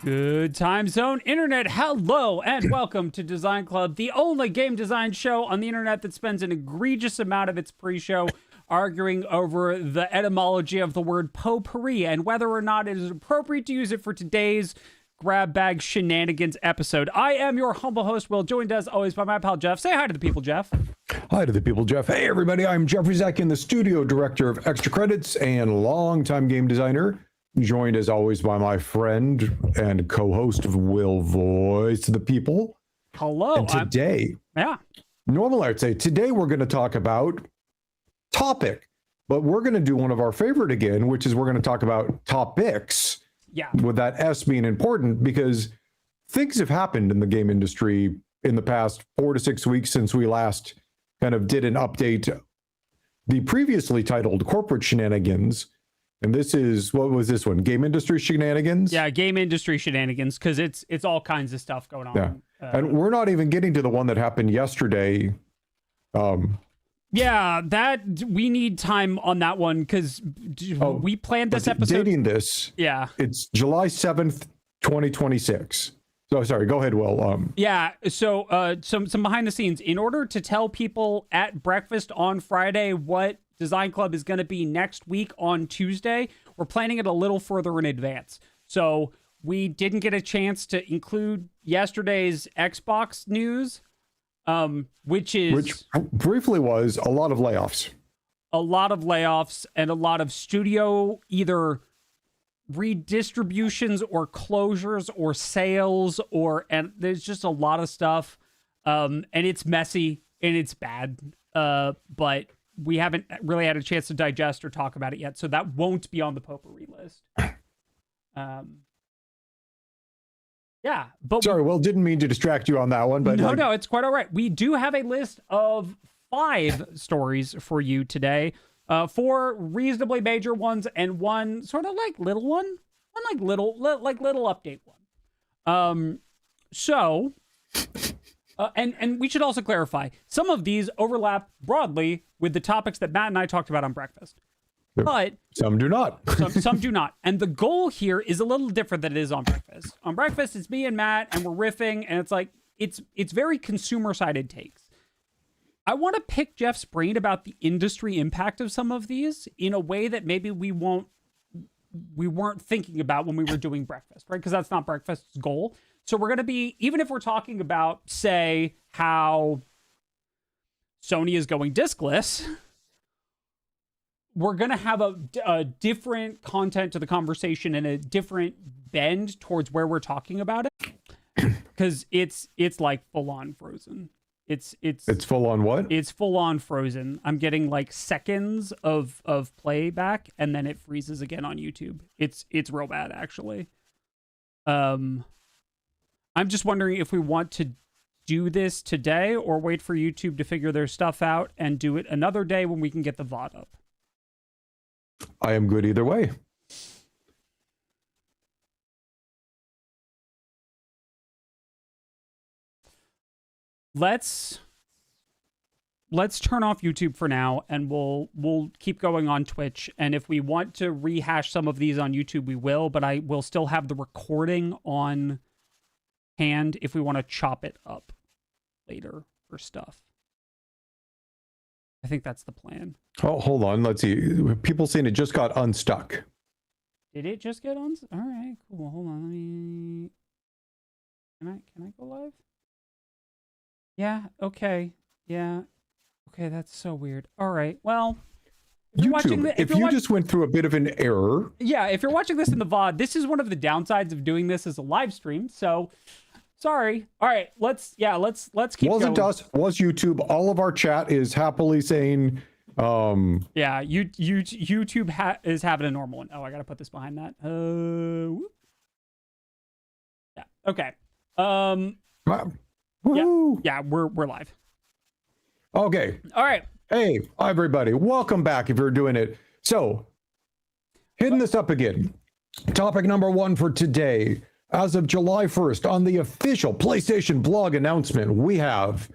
Good time zone internet, hello and welcome to Design Club, the only game design show on the internet that spends an egregious amount of its pre-show arguing over the etymology of the word potpourri and whether or not it is appropriate to use it for today's grab bag shenanigans episode. I am your humble host, Will, joined as always by my pal Jeff. Say hi to the people, Jeff. Hi to the people, Jeff. Hey everybody, I'm Geoffrey Zatkin, the studio director of Extra Credits and longtime game designer. Joined as always by my friend and co-host of Will, Voice of the People. Hello. And today, normally I'd say today we're going to talk about topic, but we're going to do one of our favorite again, which is we're going to talk about topics. Yeah. With that S being important, because things have happened in the game industry in the past 4 to 6 weeks since we last kind of did an update. The previously titled Corporate Shenanigans. And this is, what was this one? Game Industry Shenanigans? Yeah, Game Industry Shenanigans, because it's all kinds of stuff going on. Yeah. And we're not even getting to the one that happened yesterday. Yeah, that we need time on that one, because we planned this episode. Dating this. Yeah. It's July 7th, 2026. So sorry, go ahead, Will. Yeah, so some behind the scenes. In order to tell people at breakfast on Friday what Design Club is going to be next week on Tuesday, we're planning it a little further in advance. So we didn't get a chance to include yesterday's Xbox news, which briefly was a lot of layoffs. A lot of layoffs and a lot of studio either redistributions or closures or sales, and there's just a lot of stuff. And it's messy and it's bad. But we haven't really had a chance to digest or talk about it yet, so that won't be on the potpourri list. Yeah, but sorry, Will, didn't mean to distract you on that one, but no, it's quite all right. We do have a list of 5 stories for you today, 4 reasonably major ones and one sort of like little one, little update one. And we should also clarify, some of these overlap broadly with the topics that Matt and I talked about on breakfast, but some do not. some do not. And the goal here is a little different than it is on breakfast. On breakfast, it's me and Matt, and we're riffing, and it's like it's very consumer-sided takes. I want to pick Jeff's brain about the industry impact of some of these in a way that maybe we weren't thinking about when we were doing breakfast, right? Because that's not breakfast's goal. So we're going to be, even if we're talking about, say, how Sony is going diskless, we're going to have a different content to the conversation and a different bend towards where we're talking about it. Because it's like full on frozen. It's full on what? It's full on frozen. I'm getting like seconds of playback and then it freezes again on YouTube. It's real bad, actually. I'm just wondering if we want to do this today or wait for YouTube to figure their stuff out and do it another day when we can get the VOD up. I am good either way. Let's turn off YouTube for now, and we'll keep going on Twitch. And if we want to rehash some of these on YouTube, we will. But I will still have the recording on hand if we want to chop it up later for stuff. I think that's the plan. Oh, hold on. Let's see. People saying it just got unstuck. Did it just get on? All right, cool. Hold on. Let me. Can I go live? Yeah. Okay. Yeah. Okay. That's so weird. All right. Well, if you just went through a bit of an error. Yeah. If you're watching this in the VOD, this is one of the downsides of doing this as a live stream. So. Sorry. All right. Let's keep going. Wasn't us, was YouTube. All of our chat is happily saying, yeah, YouTube is having a normal one. Oh, I got to put this behind that. Yeah. Okay. Yeah, we're live. Okay. All right. Hey, everybody. Welcome back if you're doing it. So, hitting this up again. Topic number 1 for today. As of July 1st, on the official PlayStation blog announcement, we have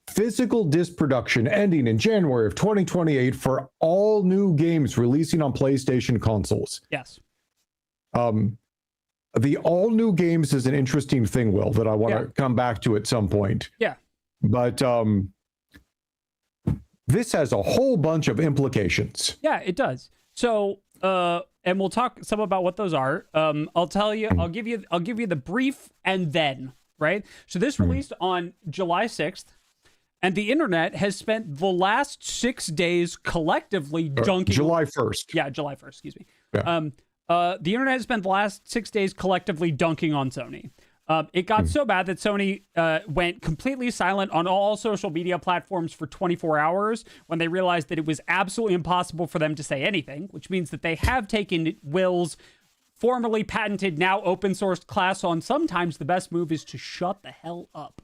physical disc production ending in January of 2028 for all new games releasing on PlayStation consoles. Yes. The all new games is an interesting thing, Will, that I want to come back to at some point. Yeah. But this has a whole bunch of implications. Yeah, it does. So, and we'll talk some about what those are. I'll tell you, I'll give you the brief and then, right? So this released on July 6th, and the internet has spent the last 6 days collectively dunking. July 1st. Yeah, July 1st, excuse me. Yeah. The internet has spent the last 6 days collectively dunking on Sony. It got so bad that Sony went completely silent on all social media platforms for 24 hours when they realized that it was absolutely impossible for them to say anything, which means that they have taken Will's formerly patented, now open sourced class on sometimes the best move is to shut the hell up.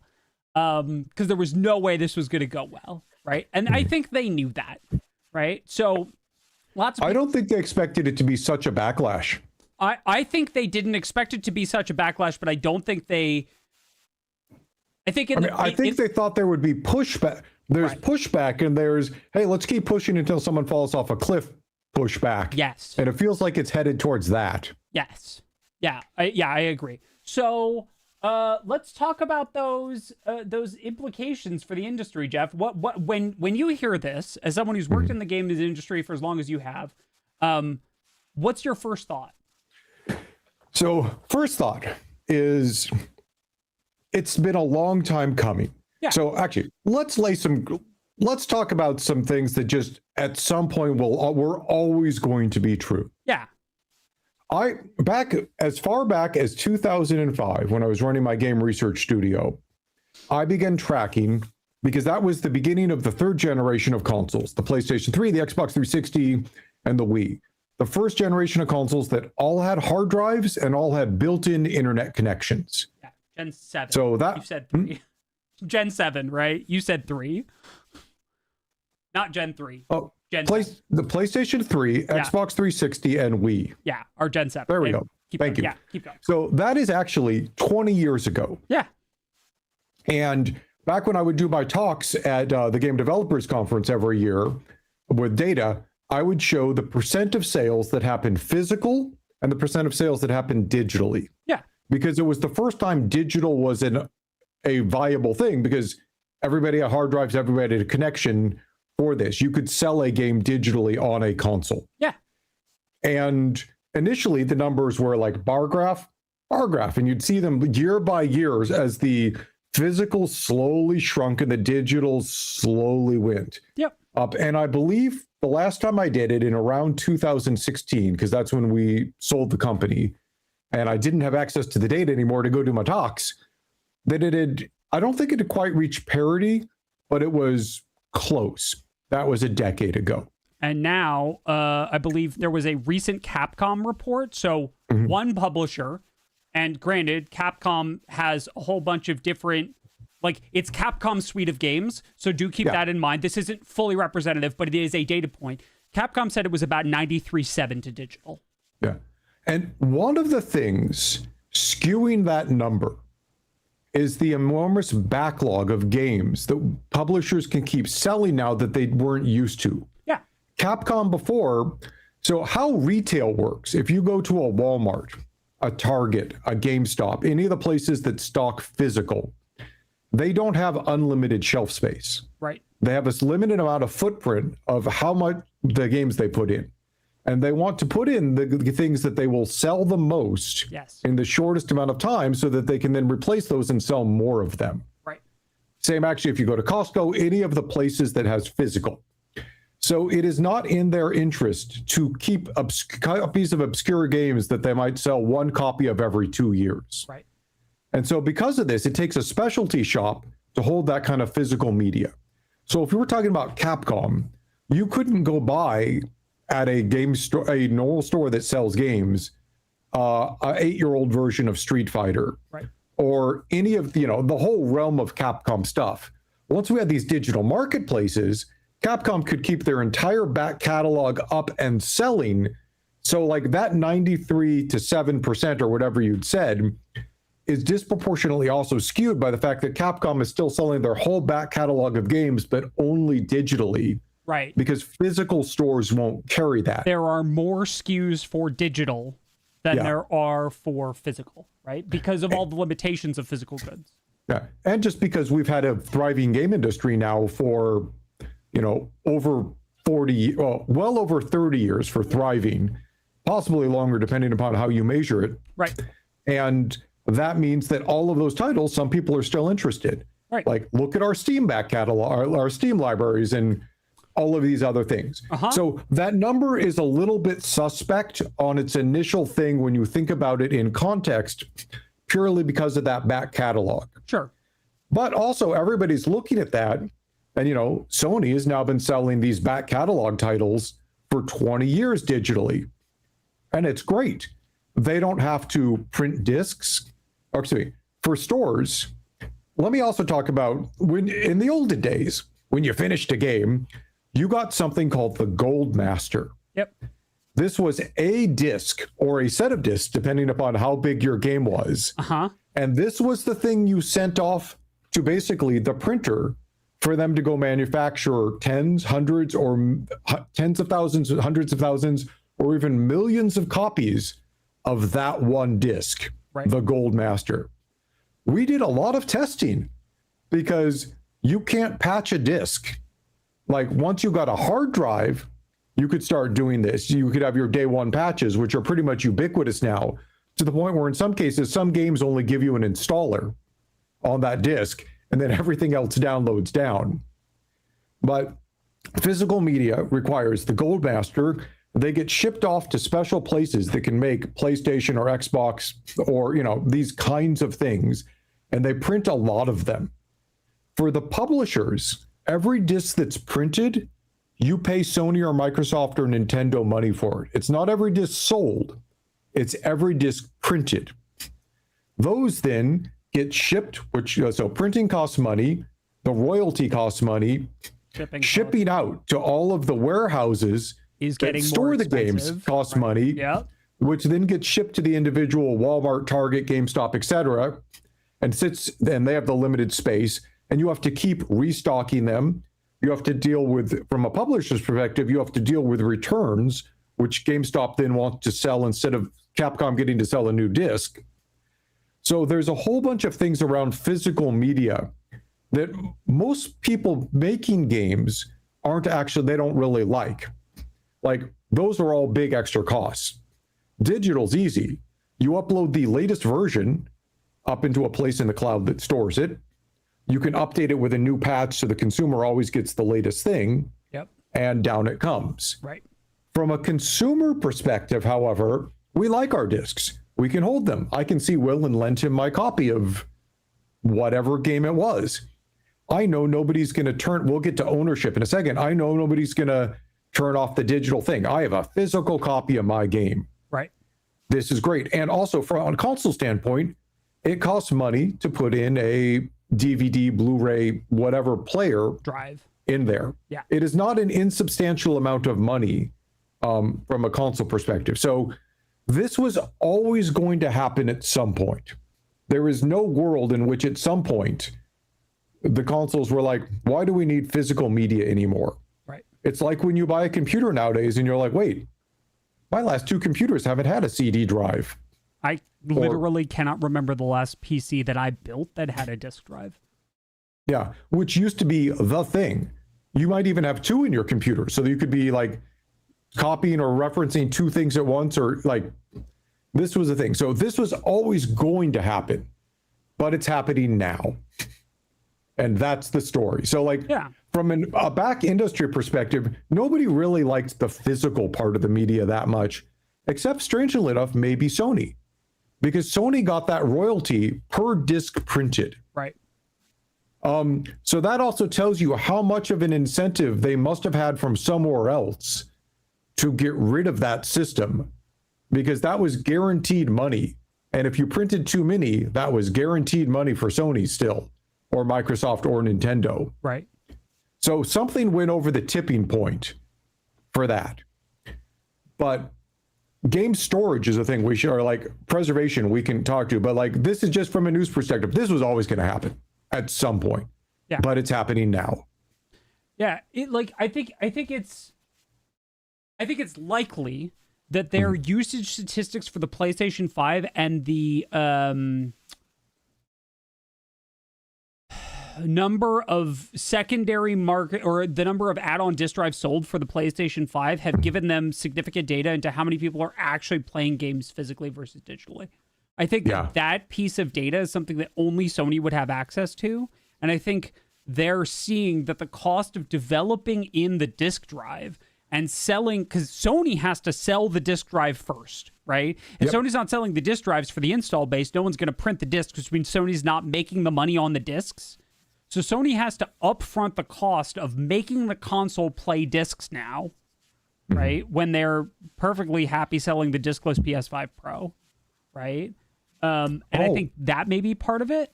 Because there was no way this was going to go well, right? And I think they knew that, right? So lots of I don't think they expected it to be such a backlash. I think they didn't expect it to be such a backlash, but I don't think they. I think they thought there would be pushback. There's pushback, and there's, hey, let's keep pushing until someone falls off a cliff. Pushback. Yes. And it feels like it's headed towards that. Yes. Yeah. I agree. So let's talk about those implications for the industry, Jeff. When you hear this, as someone who's worked in the game industry for as long as you have, what's your first thought? So first thought is it's been a long time coming. Yeah. So actually, let's talk about some things that just at some point were always going to be true. Yeah. As far back as 2005, when I was running my game research studio, I began tracking because that was the beginning of the third generation of consoles, the PlayStation 3, the Xbox 360, and the Wii. The first generation of consoles that all had hard drives and all had built-in internet connections. Yeah, Gen 7. So that you said 3. Gen 7, right? You said 3. Not Gen 3. Oh, Gen the PlayStation 3, Xbox 360, and Wii. Yeah, or Gen 7. There we go. Thank you. Yeah, keep going. So that is actually 20 years ago. Yeah. And back when I would do my talks at the Game Developers Conference every year with data, I would show the percent of sales that happened physical and the percent of sales that happened digitally. Yeah. Because it was the first time digital was a viable thing, because everybody had hard drives, everybody had a connection for this. You could sell a game digitally on a console. Yeah. And initially the numbers were like bar graph, and you'd see them year by year as the physical slowly shrunk and the digital slowly went up. And I believe the last time I did it in around 2016, because that's when we sold the company and I didn't have access to the data anymore to go do my talks, that I don't think it had quite reached parity, but it was close. That was a decade ago. And now, I believe there was a recent Capcom report. So one publisher, and granted, Capcom has a whole bunch of different, like, it's Capcom's suite of games. So do keep that in mind. This isn't fully representative, but it is a data point. Capcom said it was about 93.7 to digital. Yeah. And one of the things skewing that number is the enormous backlog of games that publishers can keep selling now that they weren't used to. Yeah. Capcom before, so how retail works, if you go to a Walmart, a Target, a GameStop, any of the places that stock physical, they don't have unlimited shelf space. Right. They have this limited amount of footprint of how much the games they put in. And they want to put in the things that they will sell the most in the shortest amount of time so that they can then replace those and sell more of them. Right. Same actually if you go to Costco, any of the places that has physical. So it is not in their interest to keep copies of obscure games that they might sell one copy of every 2 years. Right. And so because of this, it takes a specialty shop to hold that kind of physical media. So if you were talking about Capcom, you couldn't go buy at a game store, a normal store that sells games, a 8-year-old version of Street Fighter, right, or any of, the whole realm of Capcom stuff. Once we had these digital marketplaces, Capcom could keep their entire back catalog up and selling. So like that 93 to 7% or whatever you'd said, is disproportionately also skewed by the fact that Capcom is still selling their whole back catalog of games, but only digitally. Right. Because physical stores won't carry that. There are more SKUs for digital than there are for physical, right? Because of all the limitations of physical goods. Yeah. And just because we've had a thriving game industry now for, over 40, well over 30 years for thriving, possibly longer depending upon how you measure it. Right. And that means that all of those titles, some people are still interested. Right. Like, look at our Steam back catalog, our Steam libraries, and all of these other things. So that number is a little bit suspect on its initial thing when you think about it in context, purely because of that back catalog. Sure. But also everybody's looking at that. And, Sony has now been selling these back catalog titles for 20 years digitally. And it's great. They don't have to print discs. Or, excuse me, for stores. Let me also talk about when in the olden days, when you finished a game, you got something called the Gold Master. Yep. This was a disc or a set of discs, depending upon how big your game was. And this was the thing you sent off to basically the printer for them to go manufacture tens, hundreds, or tens of thousands, hundreds of thousands, or even millions of copies of that one disc, the Gold Master. We did a lot of testing because you can't patch a disc. Like, once you got a hard drive, you could start doing this. You could have your day one patches, which are pretty much ubiquitous now, to the point where in some cases, some games only give you an installer on that disc, and then everything else downloads down. But physical media requires the Gold Master. They get shipped off to special places that can make PlayStation or Xbox or, these kinds of things, and they print a lot of them. For the publishers, every disc that's printed, you pay Sony or Microsoft or Nintendo money for it. It's not every disc sold. It's every disc printed. Those then get shipped, so printing costs money, the royalty costs money, shipping out to all of the warehouses that store the games costs money, which then gets shipped to the individual Walmart, Target, GameStop, etc., and they have the limited space. And you have to keep restocking them. You have to deal with, from a publisher's perspective, you have to deal with returns, which GameStop then wants to sell instead of Capcom getting to sell a new disc. So there's a whole bunch of things around physical media that most people making games they don't really like. Like, those are all big extra costs. Digital's easy. You upload the latest version up into a place in the cloud that stores it. You can update it with a new patch so the consumer always gets the latest thing. And down it comes. Right. From a consumer perspective, however, we like our discs. We can hold them. I can see Will and lend him my copy of whatever game it was. I know nobody's going to we'll get to ownership in a second. I know nobody's going to turn off the digital thing. I have a physical copy of my game. Right. This is great. And also, from a console standpoint, it costs money to put in a DVD, Blu-ray, whatever player drive in there. Yeah. It is not an insubstantial amount of money from a console perspective. So this was always going to happen at some point. There is no world in which at some point the consoles were like, why do we need physical media anymore? Right. It's like when you buy a computer nowadays and you're like, wait, my last two computers haven't had a CD drive. I literally cannot remember the last PC that I built that had a disk drive. Yeah, which used to be the thing. You might even have two in your computer, so that you could be like copying or referencing two things at once, or like, this was a thing. So this was always going to happen, but it's happening now. And that's the story. So like, from a back industry perspective, nobody really liked the physical part of the media that much, except strangely enough, maybe Sony. Because Sony got that royalty per disc printed. Right. So that also tells you how much of an incentive they must have had from somewhere else to get rid of that system, because that was guaranteed money. And if you printed too many, that was guaranteed money for Sony still, or Microsoft or Nintendo. Right. So something went over the tipping point for that. But game storage is a thing we should, or like preservation we can talk to, but like this is just from a news perspective. This was always going to happen at some point, but it's happening now. Yeah, I think it's likely that their usage statistics for the PlayStation 5 and the number of secondary market, or the number of add-on disk drives sold for the PlayStation 5 have given them significant data into how many people are actually playing games physically versus digitally. I think that piece of data is something that only Sony would have access to. And I think they're seeing that the cost of developing in the disk drive and selling, because Sony has to sell the disk drive first, right? If Sony's not selling the disk drives for the install base, no one's going to print the discs, which means Sony's not making the money on the discs. So Sony has to upfront the cost of making the console play discs now, right? When they're perfectly happy selling the discless PS5 Pro, right? And I think that may be part of it.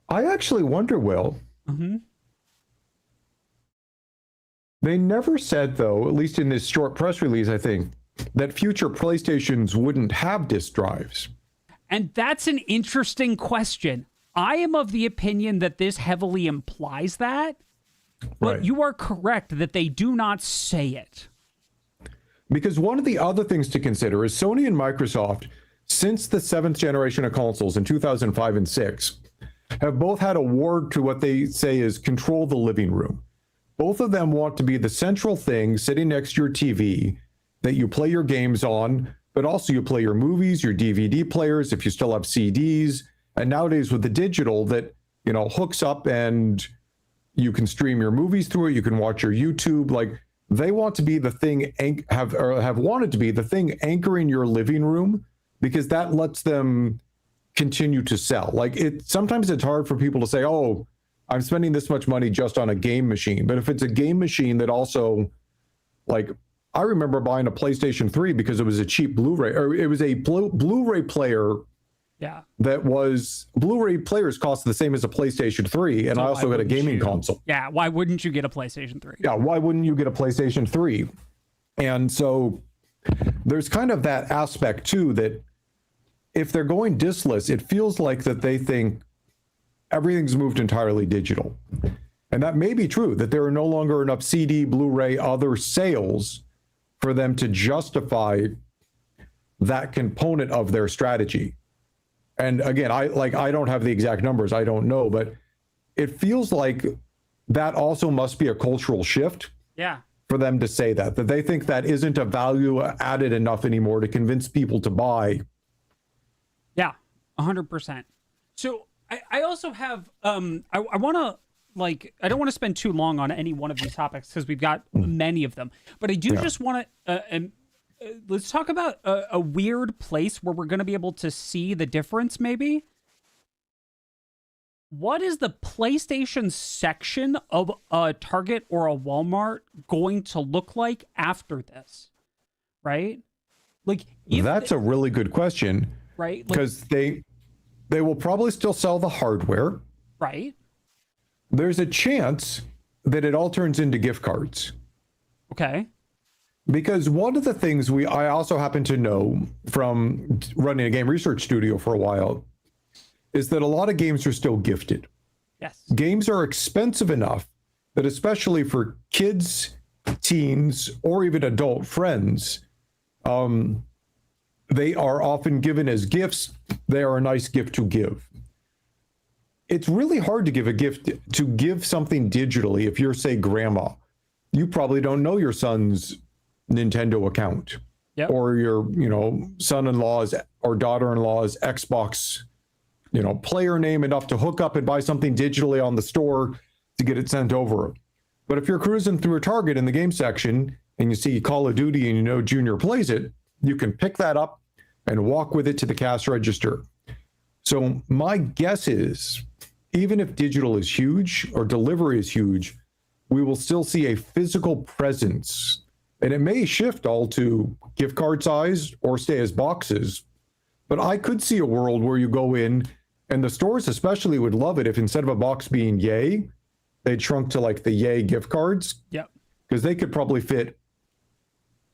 I actually wonder, Will. They never said, though, at least in this short press release, I think, that future PlayStations wouldn't have disk drives. And that's an interesting question. I am of the opinion that this heavily implies that, but you are correct that they do not say it. Because one of the other things to consider is Sony and Microsoft, since the 7th generation of consoles in 2005 and 6, have both had a word to what they say is control the living room. Both of them want to be the central thing sitting next to your TV that you play your games on, but also you play your movies, your DVD players, if you still have CDs. And nowadays with the digital that, you know, hooks up and you can stream your movies through it, you can watch your YouTube. Like, they want to be the thing, have wanted to be the thing anchoring your living room, because that lets them continue to sell. Like, sometimes it's hard for people to say, oh, I'm spending this much money just on a game machine. But if it's a game machine that also, like, I remember buying a PlayStation 3 because it was a cheap Blu-ray, or it was a Blu-ray player. Yeah. That was, Blu-ray players cost the same as a PlayStation 3, and so I also got a gaming console. Yeah, why wouldn't you get a PlayStation 3? Yeah, why wouldn't you get a PlayStation 3? And so there's kind of that aspect too, that if they're going diskless, it feels like that they think everything's moved entirely digital. And that may be true, that there are no longer enough CD, Blu-ray, other sales for them to justify that component of their strategy. And again, I don't have the exact numbers, I don't know, but it feels like that also must be a cultural shift. Yeah. For them to say that they think that isn't a value added enough anymore to convince people to buy. Yeah, 100%. So I also have, I want to, like, I don't want to spend too long on any one of these topics because we've got many of them, but I do just want to, let's talk about a weird place where we're going to be able to see the difference, maybe. What is the PlayStation section of a Target or a Walmart going to look like after this? Right? Like, that's a really good question. Right? Because they will probably still sell the hardware. Right. There's a chance that it all turns into gift cards. Okay. Because one of the things I also happen to know from running a game research studio for a while is that a lot of games are still gifted. Yes. Games are expensive enough that, especially for kids, teens, or even adult friends, they are often given as gifts. They are a nice gift to give. It's really hard to give a gift, to give something digitally. If you're, say, grandma, you probably don't know your son's Nintendo account, or your, son-in-law's or daughter-in-law's Xbox, player name enough to hook up and buy something digitally on the store to get it sent over. But if you're cruising through a Target in the game section and you see Call of Duty and Junior plays it, you can pick that up and walk with it to the cash register. So my guess is, even if digital is huge or delivery is huge, we will still see a physical presence. And it may shift all to gift card size or stay as boxes. But I could see a world where you go in, and the stores especially would love it if instead of a box being Yay, they'd shrunk to like the Yay gift cards. Yep. Because they could probably fit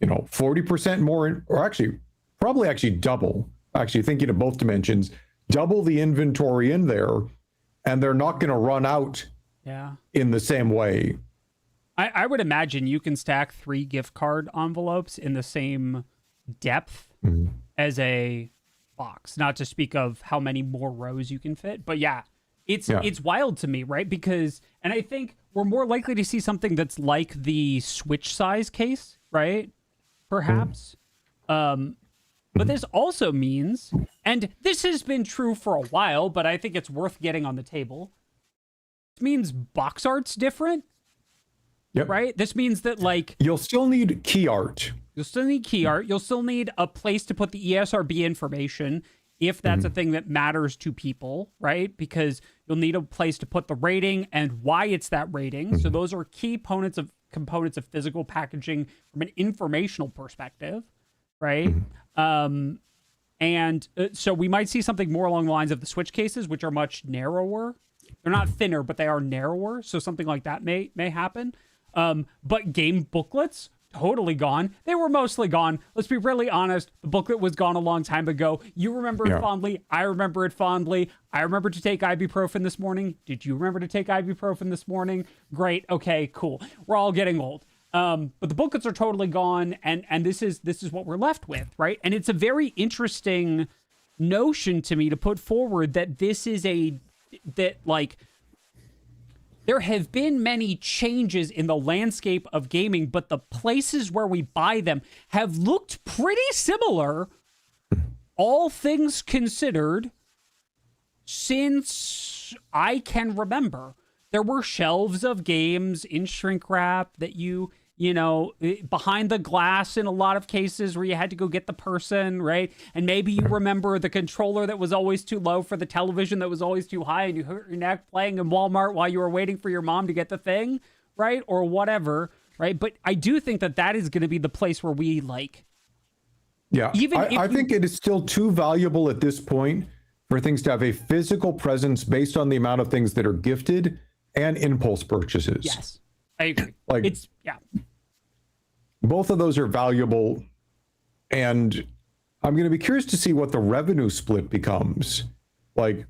40% more, or actually, probably actually double, actually thinking of both dimensions, double the inventory in there, and they're not going to run out in the same way. I would imagine you can stack 3 gift card envelopes in the same depth as a box, not to speak of how many more rows you can fit. But it's wild to me, right? Because, and I think we're more likely to see something that's like the Switch size case, right? Perhaps. But this also means, and this has been true for a while, but I think it's worth getting on the table. It means box art's different. Yep. Right? This means that, like... You'll still need key art. You'll still need key art. You'll still need a place to put the ESRB information if that's a thing that matters to people, right? Because you'll need a place to put the rating and why it's that rating. So those are key components of physical packaging from an informational perspective, right? So we might see something more along the lines of the Switch cases, which are much narrower. They're not thinner, but they are narrower. So something like that may happen. But game booklets, totally gone. They were mostly gone. Let's be really honest. The booklet was gone a long time ago. You remember it fondly. I remember it fondly. I remember to take ibuprofen this morning. Did you remember to take ibuprofen this morning? Great. Okay, cool. We're all getting old. But the booklets are totally gone. And this is what we're left with, right? And it's a very interesting notion to me to put forward that this is there have been many changes in the landscape of gaming, but the places where we buy them have looked pretty similar, all things considered, since I can remember. There were shelves of games in shrink wrap that you behind the glass in a lot of cases where you had to go get the person, right? And maybe you remember the controller that was always too low for the television that was always too high, and you hurt your neck playing in Walmart while you were waiting for your mom to get the thing, right? Or whatever, right? But I do think that is going to be the place where we I think it is still too valuable at this point for things to have a physical presence based on the amount of things that are gifted and impulse purchases. Yes. I agree. Both of those are valuable, and I'm going to be curious to see what the revenue split becomes. Like,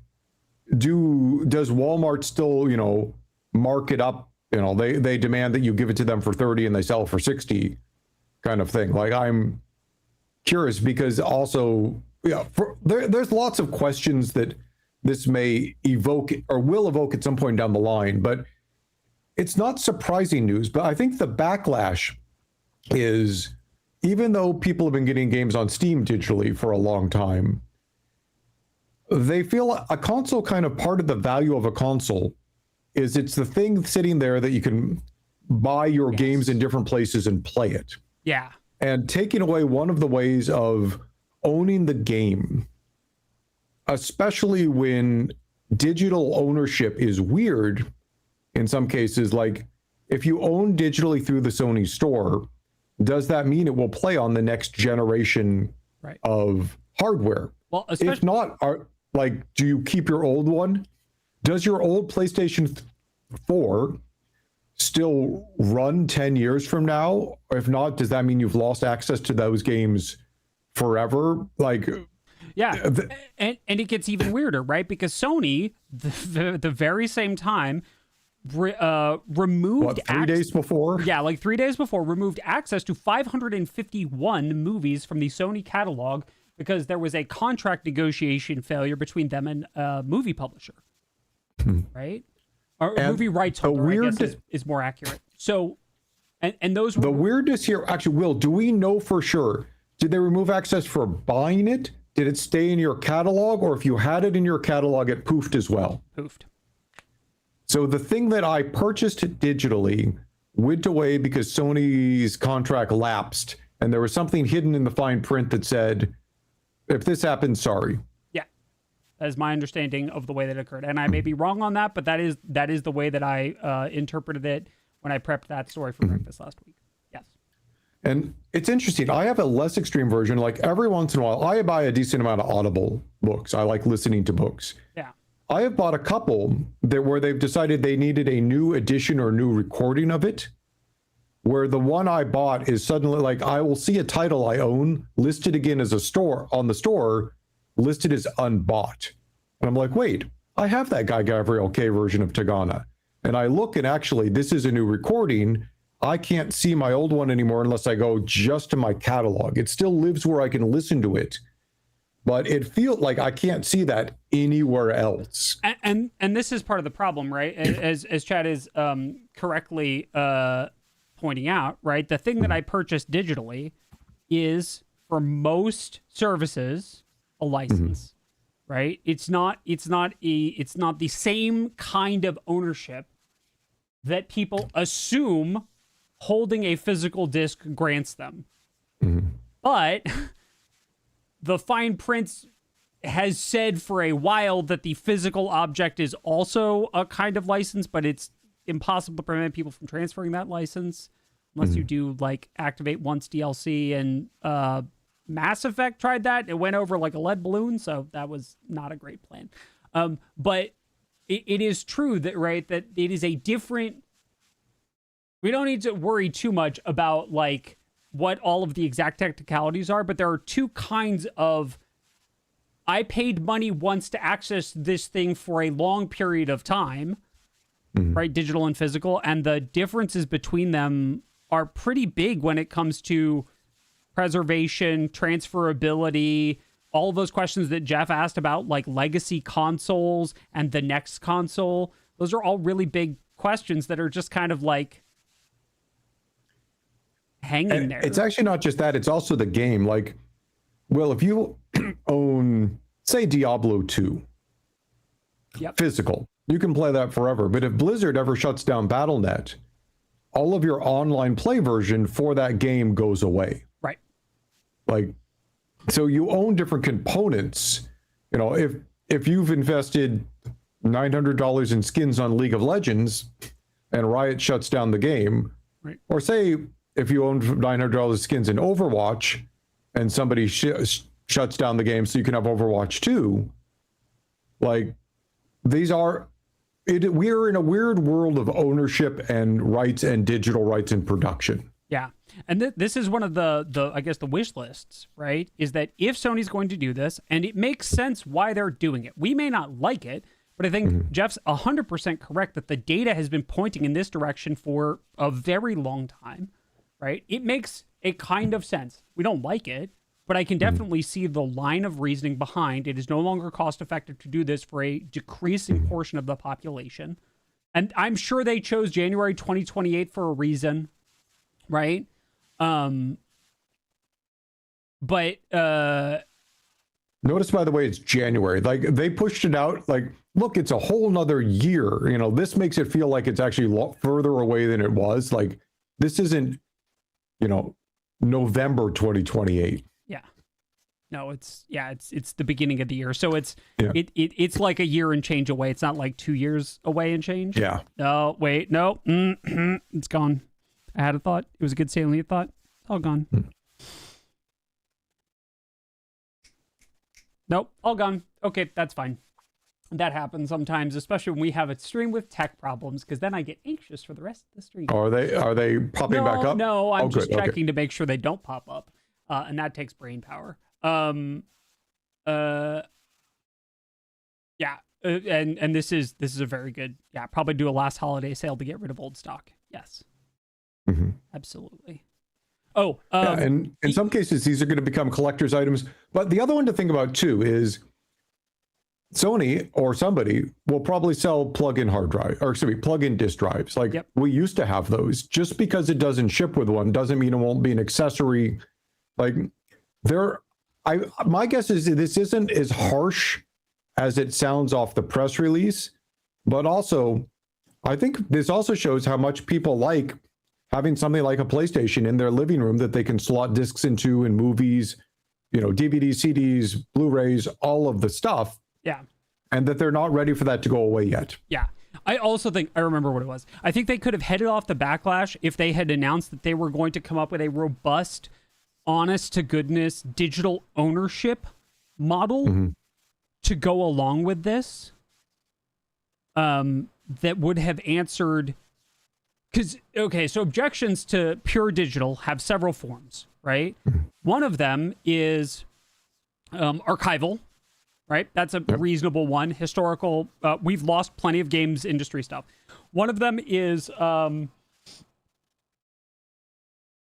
does Walmart still, mark it up? They demand that you give it to them for 30 and they sell it for 60, kind of thing. Like, I'm curious because also, there's lots of questions that this may evoke or will evoke at some point down the line, but it's not surprising news. But I think the backlash is, even though people have been getting games on Steam digitally for a long time, they feel a console, kind of part of the value of a console is it's the thing sitting there that you can buy your games in different places and play it. Yeah. And taking away one of the ways of owning the game, especially when digital ownership is weird in some cases, like if you own digitally through the Sony store, does that mean it will play on the next generation of hardware? Well, if not, do you keep your old one? Does your old PlayStation 4 still run 10 years from now? Or if not, does that mean you've lost access to those games forever? And it gets even weirder, right? Because Sony, the very same time, removed 3 days before? Yeah, like 3 days before, removed access to 551 movies from the Sony catalog because there was a contract negotiation failure between them and a movie publisher, right? Or movie rights holder, I guess is more accurate. So, and those were... The weirdness here, actually, Will, do we know for sure? Did they remove access for buying it? Did it stay in your catalog? Or if you had it in your catalog, it poofed as well? Poofed. So the thing that I purchased digitally went away because Sony's contract lapsed, and there was something hidden in the fine print that said, if this happens, sorry. Yeah, that is my understanding of the way that occurred. And I may be wrong on that, but that is the way that I interpreted it when I prepped that story for breakfast last week. Yes. And it's interesting. I have a less extreme version. Like every once in a while, I buy a decent amount of Audible books. I like listening to books. Yeah. I have bought a couple where they've decided they needed a new edition or new recording of it. where the one I bought is suddenly like, I will see a title I own listed again as a store on the store, listed as unbought. And I'm like, wait, I have that Guy Gavriel K version of Tagana. And I look, and actually, this is a new recording. I can't see my old one anymore unless I go just to my catalog. It still lives where I can listen to it, but it feels like I can't see that anywhere else. And this is part of the problem, right? As Chad is correctly pointing out, right? The thing that I purchased digitally is, for most services, a license, right? It's not the same kind of ownership that people assume holding a physical disc grants them. But the fine print has said for a while that the physical object is also a kind of license, but it's impossible to prevent people from transferring that license unless you do like activate once DLC, and Mass Effect tried that. It went over like a lead balloon, so that was not a great plan. But it is true that, right, that it is a different... We don't need to worry too much about like what all of the exact technicalities are, but there are two kinds of, I paid money once to access this thing for a long period of time, right? Digital and physical. And the differences between them are pretty big when it comes to preservation, transferability, all of those questions that Jeff asked about, like legacy consoles and the next console. Those are all really big questions that are just kind of like hanging there. It's actually not just that, it's also the game. Like, well, if you own, say, Diablo 2 physical, you can play that forever. But if Blizzard ever shuts down Battle.net, all of your online play version for that game goes away. Right. Like, so you own different components. You know, if you've invested $900 in skins on League of Legends and Riot shuts down the game, right, or say if you own $900 skins in Overwatch and somebody shuts down the game so you can have Overwatch 2, like, these are... we're in a weird world of ownership and rights and digital rights in production. Yeah. And this is one of the I guess the wish lists, right? Is that if Sony's going to do this, and it makes sense why they're doing it. We may not like it, but I think Jeff's 100% correct that the data has been pointing in this direction for a very long time, right? It makes a kind of sense. We don't like it, but I can definitely see the line of reasoning behind it is no longer cost effective to do this for a decreasing portion of the population. And I'm sure they chose January 2028 for a reason, right? But notice, by the way, it's January. Like, they pushed it out. Like, look, it's a whole nother year. You know, this makes it feel like it's actually a lot further away than it was. Like, this isn't, you know, November 2028. Yeah. No, it's the beginning of the year. So it's it's like a year and change away. It's not like 2 years away and change. Yeah. No, wait, no. It's gone. I had a thought. It was a good salient thought. It's all gone. Nope, all gone. Okay, that's fine. That happens sometimes, especially when we have a stream with tech problems, because then I get anxious for the rest of the stream. Are they popping back up? No, I'm just checking to make sure they don't pop up, and that takes brain power. Yeah, and this is a very good. Yeah, probably do a last holiday sale to get rid of old stock. Yes, absolutely. Oh, and in some cases, these are going to become collector's items. But the other one to think about too is Sony or somebody will probably sell plug-in hard drive, or excuse me, plug-in disk drives. Like, we used to have those. Just because it doesn't ship with one doesn't mean it won't be an accessory. Like, my guess is this isn't as harsh as it sounds off the press release, but also I think this also shows how much people like having something like a PlayStation in their living room that they can slot discs into, in movies, you know, DVDs, CDs, Blu-rays, all of the stuff. Yeah. And that they're not ready for that to go away yet. Yeah. I also think, I remember what it was. I think they could have headed off the backlash if they had announced that they were going to come up with a robust, honest to goodness digital ownership model to go along with this. That would have answered Because, okay, so objections to pure digital have several forms, right? One of them is archival, right? That's a reasonable one. Historical, we've lost plenty of games industry stuff. One of them is, and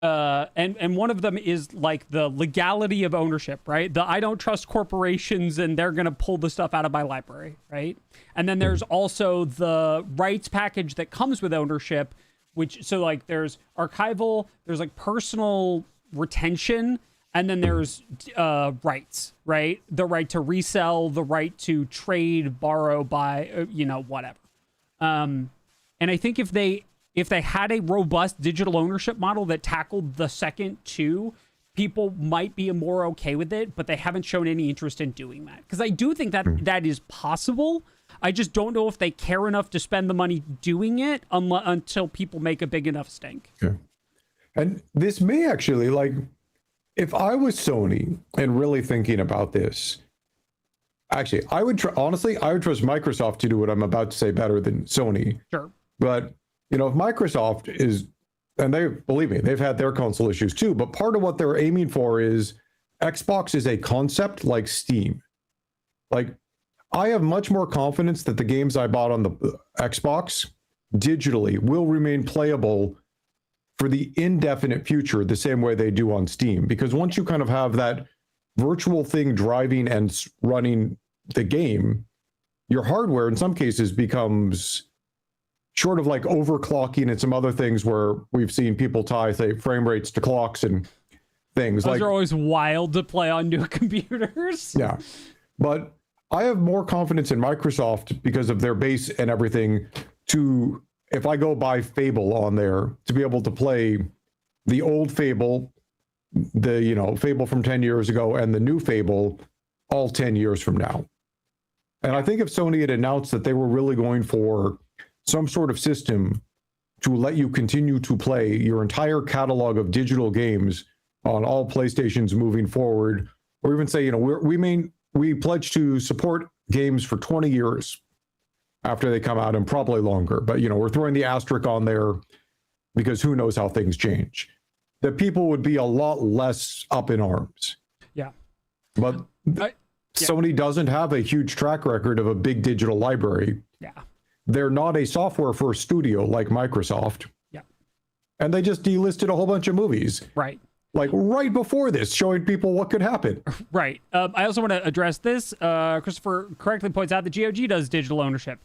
one of them is like the legality of ownership, right? The I don't trust corporations and they're going to pull the stuff out of my library, right? And then there's also the rights package that comes with ownership, which, so like there's archival, there's like personal retention, and then there's rights, right? The right to resell, the right to trade, borrow, buy, whatever. And I think if they had a robust digital ownership model that tackled the second two, people might be more okay with it, but they haven't shown any interest in doing that. Because I do think that that is possible. I just don't know if they care enough to spend the money doing it until people make a big enough stink. Okay. And this may actually, like, if I was Sony and really thinking about this, actually, I would honestly, I would trust Microsoft to do what I'm about to say better than Sony. Sure. But, if Microsoft is, and they, believe me, they've had their console issues too, but part of what they're aiming for is Xbox is a concept like Steam. Like, I have much more confidence that the games I bought on the Xbox digitally will remain playable for the indefinite future, the same way they do on Steam. Because once you kind of have that virtual thing driving and running the game, your hardware in some cases becomes, short of like overclocking and some other things where we've seen people tie, say, frame rates to clocks and things. Those are always wild to play on new computers. Yeah. But I have more confidence in Microsoft because of their base and everything to, if I go buy Fable on there, to be able to play the old Fable, the, Fable from 10 years ago and the new Fable all 10 years from now. And I think if Sony had announced that they were really going for some sort of system to let you continue to play your entire catalog of digital games on all PlayStations moving forward, or even say, we pledge to support games for 20 years after they come out and probably longer. But, we're throwing the asterisk on there because who knows how things change. That people would be a lot less up in arms. Yeah. But Sony doesn't have a huge track record of a big digital library. Yeah. They're not a software first studio like Microsoft. Yeah. And they just delisted a whole bunch of movies. Right. Like right before this, showing people what could happen. Right. I also want to address this. Christopher correctly points out that GOG does digital ownership.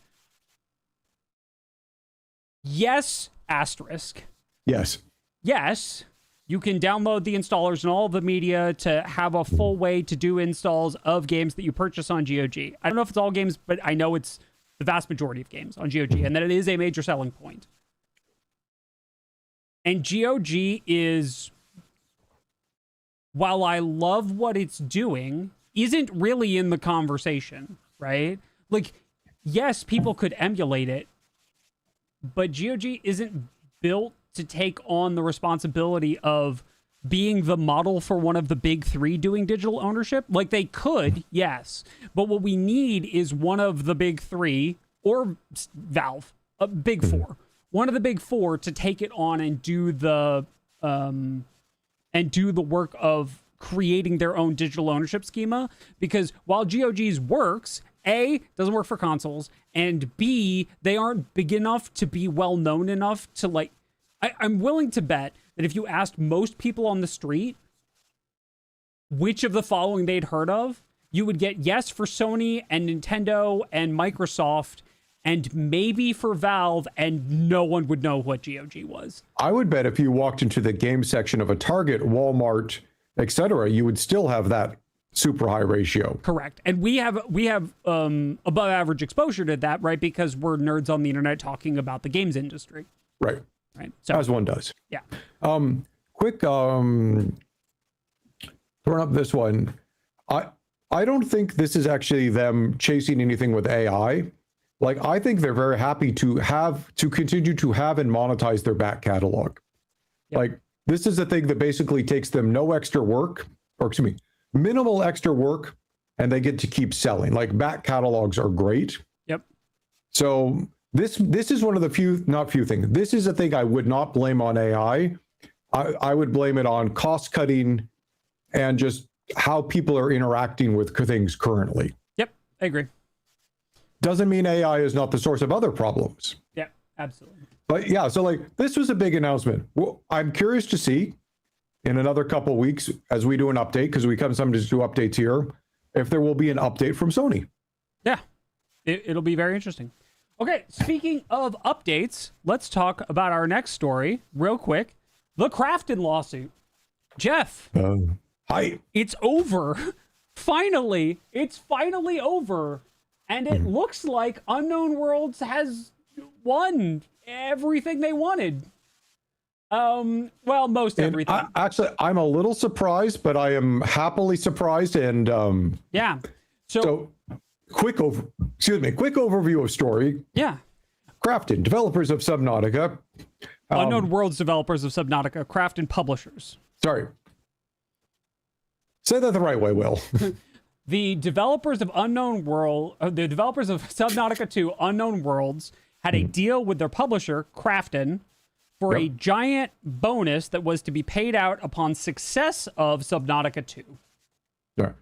Yes, asterisk. Yes. Yes, you can download the installers and all the media to have a full way to do installs of games that you purchase on GOG. I don't know if it's all games, but I know it's the vast majority of games on GOG, and that it is a major selling point. And GOG is, while I love what it's doing, isn't really in the conversation, right? Like, yes, people could emulate it, but GOG isn't built to take on the responsibility of being the model for one of the big three doing digital ownership. Like, they could, yes, but what we need is one of the big three, or Valve, a big four, one of the big four to take it on and do the work of creating their own digital ownership schema. Because while GOG's works, A, doesn't work for consoles, and B, they aren't big enough to be well known enough to, like, I'm willing to bet that if you asked most people on the street which of the following they'd heard of, you would get yes for Sony and Nintendo and Microsoft and maybe for Valve, and no one would know what GOG was. I would bet if you walked into the game section of a Target, Walmart, etc., you would still have that super high ratio. Correct. And we have above average exposure to that, right? Because we're nerds on the internet talking about the games industry. Right. Right. So, as one does. Yeah. Quick, throwing up this one. I don't think this is actually them chasing anything with AI. Like, I think they're very happy to continue to have and monetize their back catalog. Yep. Like, this is a thing that basically takes them no extra work, or excuse me, minimal extra work, and they get to keep selling. Like, back catalogs are great. Yep. So this is one of the not few things. This is a thing I would not blame on AI. I would blame it on cost cutting and just how people are interacting with things currently. Yep, I agree. Doesn't mean AI is not the source of other problems. Yeah, absolutely. But yeah, so like this was a big announcement. Well, I'm curious to see in another couple of weeks as we do an update, because we come sometimes do updates here, if there will be an update from Sony. Yeah, it'll be very interesting. Okay, speaking of updates, let's talk about our next story real quick. The Krafton lawsuit. Jeff. Hi. It's over. Finally. It's finally over. And it looks like Unknown Worlds has won everything they wanted. Well, most everything. Actually, I'm a little surprised, but I am happily surprised. And yeah. So quick overview of story. Yeah. Krafton, developers of Subnautica. Unknown Worlds developers of Subnautica, Krafton publishers. Sorry. Say that the right way, Will. The developers of the developers of Subnautica 2 Unknown Worlds had a deal with their publisher, Krafton, for a giant bonus that was to be paid out upon success of Subnautica 2.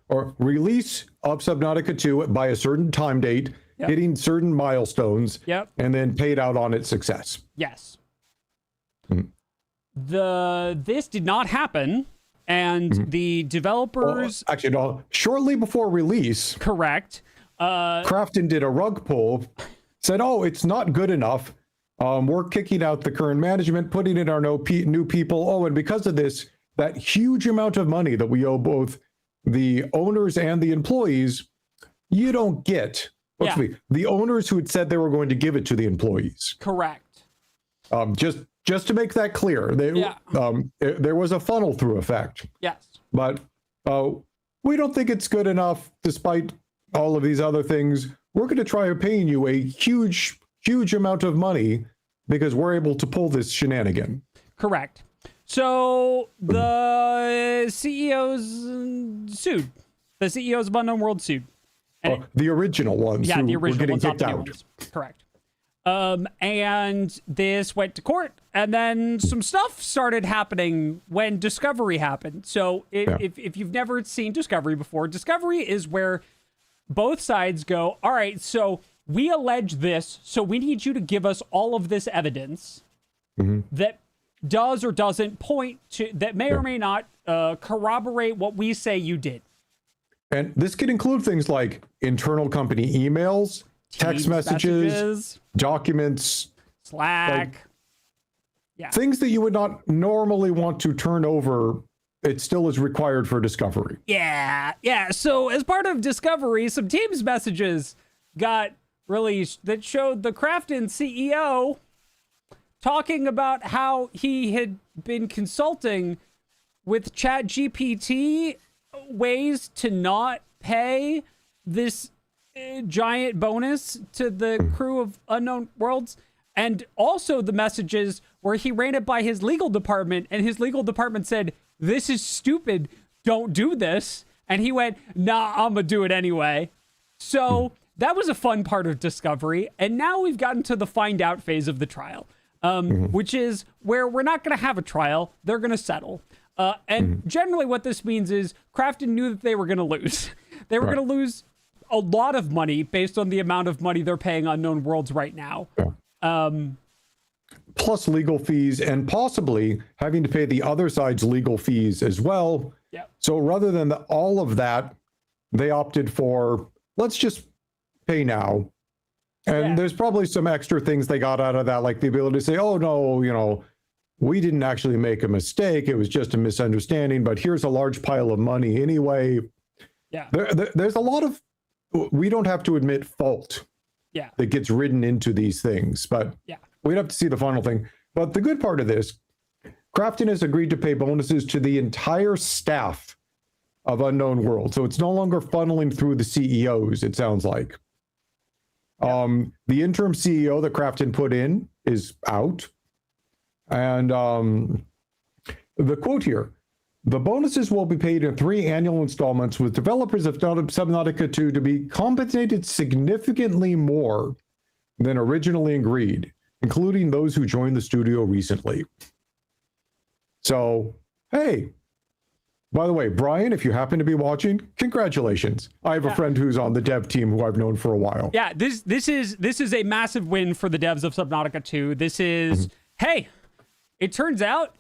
Or release of Subnautica 2 by a certain time date, hitting certain milestones, and then paid out on its success. Yes. This did not happen, and the developers... Well, actually, no, shortly before release... Correct. Krafton did a rug pull, said, oh, it's not good enough. We're kicking out the current management, putting in our new people. Oh, and because of this, that huge amount of money that we owe both the owners and the employees, you don't get. The owners who had said they were going to give it to the employees. Correct. Just to make that clear, there was a funnel through effect. Yes. But we don't think it's good enough, despite all of these other things. We're going to try paying you a huge amount of money because we're able to pull this shenanigan. Correct. So the CEOs sued. The CEOs of Unknown World sued. The original ones. Yeah, the who original were getting ones, not kicked the new out. ones. Correct. And this went to court, and then some stuff started happening when Discovery happened. So if you've never seen Discovery before, Discovery is where both sides go, all right, so we allege this, so we need you to give us all of this evidence that does or doesn't point to, that may or may not corroborate what we say you did. And this could include things like internal company emails, text messages, documents, Slack. Things that you would not normally want to turn over. It still is required for Discovery. Yeah. So as part of Discovery, some Teams messages got released that showed the Krafton CEO talking about how he had been consulting with ChatGPT ways to not pay this giant bonus to the crew of Unknown Worlds. And also the messages where he ran it by his legal department, and his legal department said, this is stupid, don't do this. And he went, nah, I'm gonna do it anyway. So that was a fun part of Discovery. And now we've gotten to the find out phase of the trial, which is where we're not gonna have a trial, they're gonna settle. And generally what this means is Krafton knew that they were gonna lose. They were gonna lose a lot of money based on the amount of money they're paying Unknown Worlds right now. Plus legal fees, and possibly having to pay the other side's legal fees as well. So rather than all of that, they opted for, let's just pay now. And there's probably some extra things they got out of that, like the ability to say, oh no, we didn't actually make a mistake. It was just a misunderstanding, but here's a large pile of money anyway. There's a lot of, we don't have to admit fault that gets written into these things, but we'd have to see the final thing. But the good part of this, Krafton has agreed to pay bonuses to the entire staff of Unknown World. So it's no longer funneling through the CEOs, it sounds like. The interim CEO that Krafton put in is out. And the quote here, the bonuses will be paid in 3 annual installments, with developers of Subnautica 2 to be compensated significantly more than originally agreed, including those who joined the studio recently. So, hey, by the way, Brian, if you happen to be watching, congratulations. I have a friend who's on the dev team who I've known for a while. Yeah, this is a massive win for the devs of Subnautica 2. This is, hey, it turns out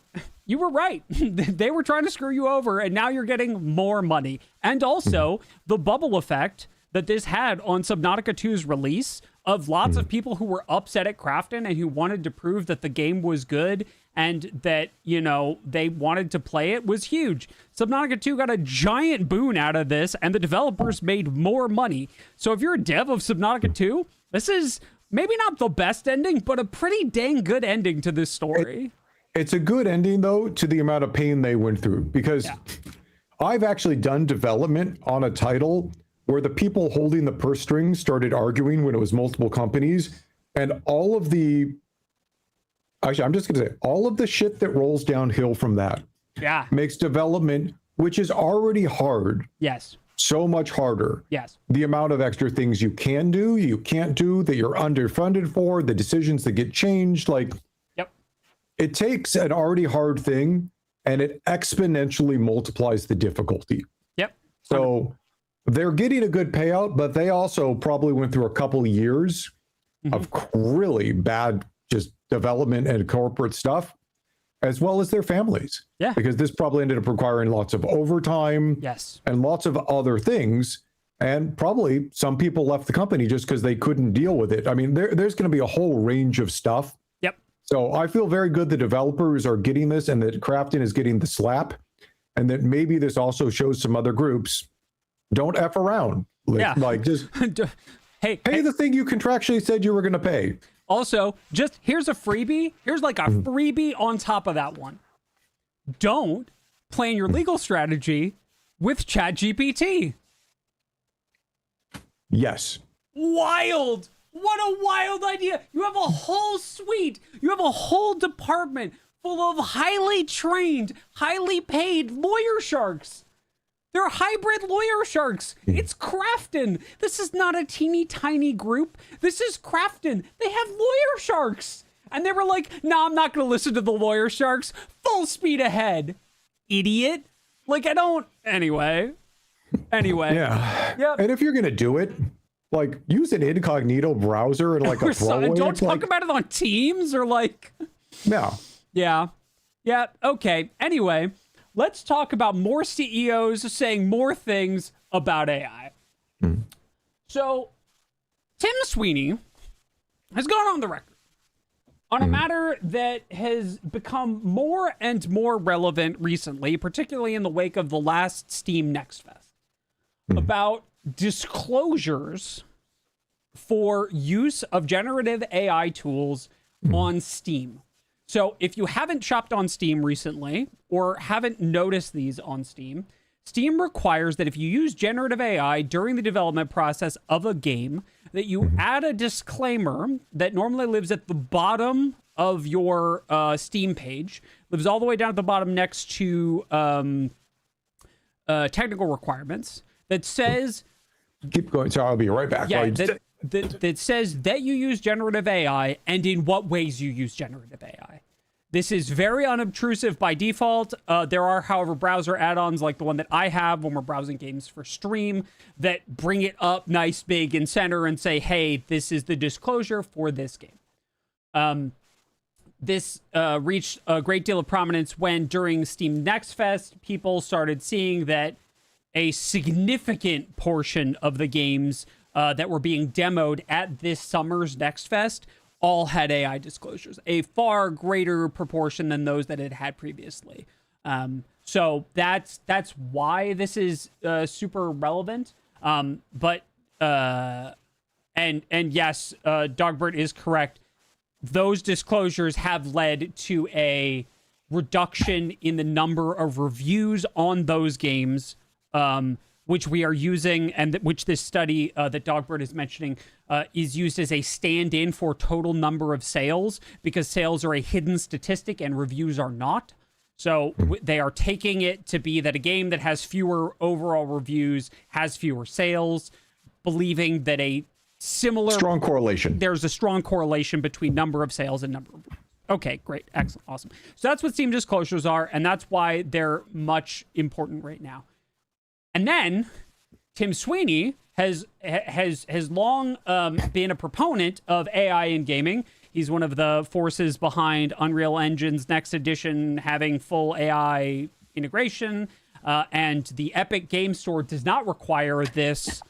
you were right. They were trying to screw you over, and now you're getting more money. And also, the bubble effect that this had on Subnautica 2's release of lots of people who were upset at Krafton and who wanted to prove that the game was good and that, you know, they wanted to play it was huge. Subnautica 2 got a giant boon out of this, and the developers made more money. So if you're a dev of Subnautica 2, this is maybe not the best ending, but a pretty dang good ending to this story. It's a good ending, though, to the amount of pain they went through, because I've actually done development on a title where the people holding the purse strings started arguing when it was multiple companies, and all of the, actually, I'm just going to say, all of the shit that rolls downhill from that makes development, which is already hard, so much harder. The amount of extra things you can do, you can't do, that you're underfunded for, the decisions that get changed, like, it takes an already hard thing and it exponentially multiplies the difficulty. So they're getting a good payout, but they also probably went through a couple of years of really bad just development and corporate stuff, as well as their families. Because this probably ended up requiring lots of overtime and lots of other things. And probably some people left the company just because they couldn't deal with it. I mean, there's going to be a whole range of stuff. So I feel very good the developers are getting this and that Krafton is getting the slap, and that maybe this also shows some other groups, don't F around. Like just pay the thing you contractually said you were going to pay. Also, just here's a freebie. Here's like a freebie on top of that one. Don't plan your legal strategy with ChatGPT. Yes. Wild. What a wild idea. You have a whole suite. You have a whole department full of highly trained, highly paid lawyer sharks. They're hybrid lawyer sharks. It's Krafton. This is not a teeny tiny group. This is Krafton. They have lawyer sharks. And they were like, no, I'm not going to listen to the lawyer sharks. Full speed ahead. Idiot. Like, I don't. Anyway. And if you're going to do it, like, use an incognito browser and like a throwaway. Don't talk about it on Teams or like. Yeah. Okay. Anyway, let's talk about more CEOs saying more things about AI. So, Tim Sweeney has gone on the record on a matter that has become more and more relevant recently, particularly in the wake of the last Steam Next Fest, about disclosures for use of generative AI tools on Steam. So if you haven't shopped on Steam recently or haven't noticed these on Steam, Steam requires that if you use generative AI during the development process of a game, that you add a disclaimer that normally lives at the bottom of your Steam page, lives all the way down at the bottom next to technical requirements, that says... Keep going. So I'll be right back. That says that you use generative AI and in what ways you use generative AI. This is very unobtrusive by default. There are, however, browser add-ons like the one that I have when we're browsing games for stream that bring it up nice, big, and center and say, hey, this is the disclosure for this game. This reached a great deal of prominence when during Steam Next Fest, people started seeing that a significant portion of the games that were being demoed at this summer's Next Fest all had AI disclosures, a far greater proportion than those that it had previously. So that's why this is super relevant. But yes, Dogbert is correct. Those disclosures have led to a reduction in the number of reviews on those games, which we are using, and which this study that Dogbert is mentioning is used as a stand-in for total number of sales, because sales are a hidden statistic and reviews are not. So they are taking it to be that a game that has fewer overall reviews has fewer sales, believing that a similar. Strong correlation. There's a strong correlation between number of sales and number of. Okay, great, excellent, awesome. So that's what Steam disclosures are, and that's why they're much important right now. And then Tim Sweeney has long been a proponent of AI in gaming. He's one of the forces behind Unreal Engine's next edition having full AI integration, and the Epic Game Store does not require this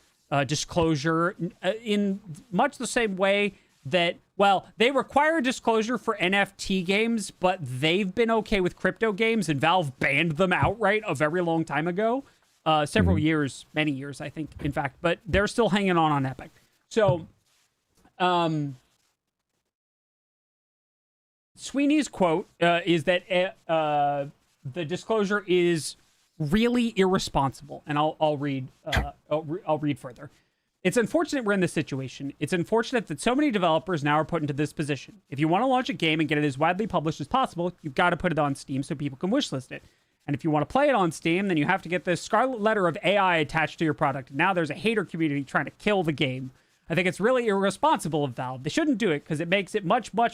disclosure in much the same way that, well, they require disclosure for NFT games, but they've been okay with crypto games, and Valve banned them outright a very long time ago. Several years, many years, I think, in fact, but they're still hanging on Epic. So, Sweeney's quote is that the disclosure is really irresponsible, and I'll read further. It's unfortunate we're in this situation. It's unfortunate that so many developers now are put into this position. If you want to launch a game and get it as widely published as possible, you've got to put it on Steam so people can wishlist it. And if you want to play it on Steam, then you have to get this scarlet letter of AI attached to your product. Now there's a hater community trying to kill the game. I think it's really irresponsible of Valve. They shouldn't do it because it makes it much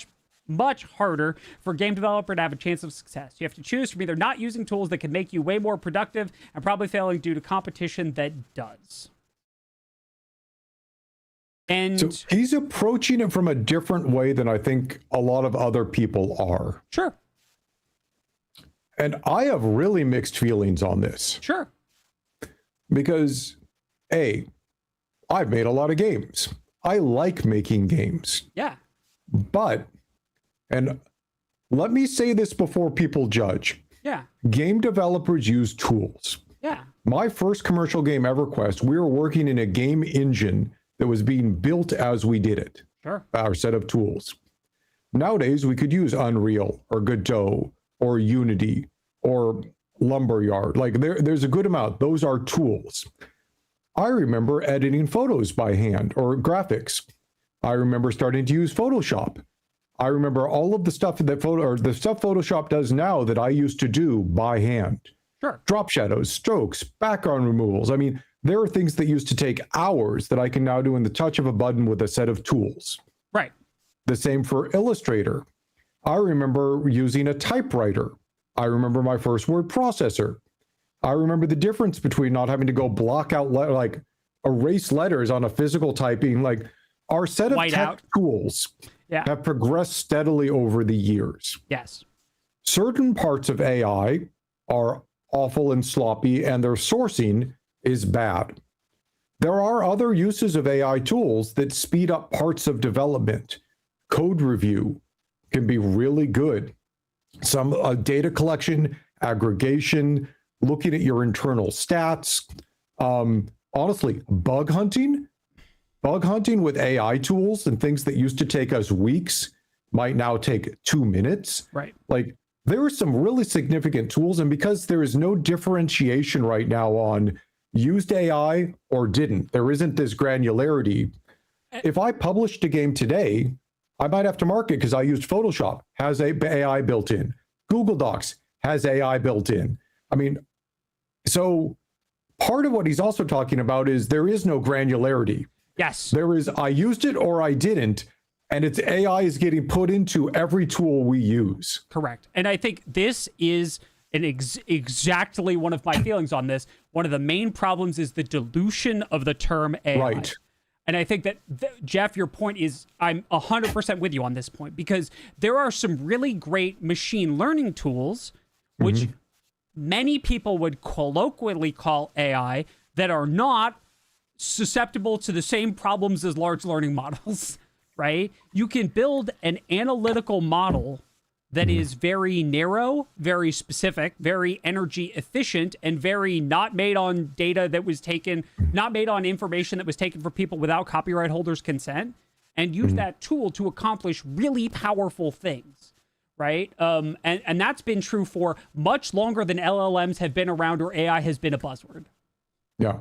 harder for a game developer to have a chance of success. You have to choose from either not using tools that can make you way more productive and probably failing due to competition that does. And so he's approaching it from a different way than I think a lot of other people are. Sure. And I have really mixed feelings on this. Sure. Because, A, I've made a lot of games. I like making games. Yeah. But, and let me say this before people judge. Yeah. Game developers use tools. Yeah. My first commercial game, EverQuest, we were working in a game engine that was being built as we did it. Sure. Our set of tools. Nowadays, we could use Unreal or Godot or Unity or Lumberyard. Like there's a good amount. Those are tools. I remember editing photos by hand or graphics. I remember starting to use Photoshop. I remember all of the stuff that the stuff Photoshop does now that I used to do by hand. Sure. Drop shadows, strokes, background removals. I mean, there are things that used to take hours that I can now do in the touch of a button with a set of tools. Right. The same for Illustrator. I remember using a typewriter. I remember my first word processor. I remember the difference between not having to go block out, erase letters on a physical typing. Like our set of tech tools have progressed steadily over the years. Yes. Certain parts of AI are awful and sloppy, and their sourcing is bad. There are other uses of AI tools that speed up parts of development. Code review can be really good. Some data collection, aggregation, looking at your internal stats. Honestly, bug hunting with AI tools and things that used to take us weeks might now take 2 minutes. Right. Like there are some really significant tools, and because there is no differentiation right now on used AI or didn't, there isn't this granularity. If I published a game today, I might have to mark it because I used Photoshop, has AI built in. Google Docs has AI built in. I mean, so part of what he's also talking about is there is no granularity. Yes. There is, I used it or I didn't, and it's AI is getting put into every tool we use. Correct. And I think this is exactly one of my feelings on this. One of the main problems is the dilution of the term AI. Right. And I think that, Jeff, your point is, I'm 100% with you on this point, because there are some really great machine learning tools, which many people would colloquially call AI, that are not susceptible to the same problems as large learning models, right? You can build an analytical model that is very narrow, very specific, very energy efficient, and very not made on data that was taken, not made on information that was taken from people without copyright holders' consent, and use that tool to accomplish really powerful things, right? And that's been true for much longer than LLMs have been around or AI has been a buzzword. Yeah.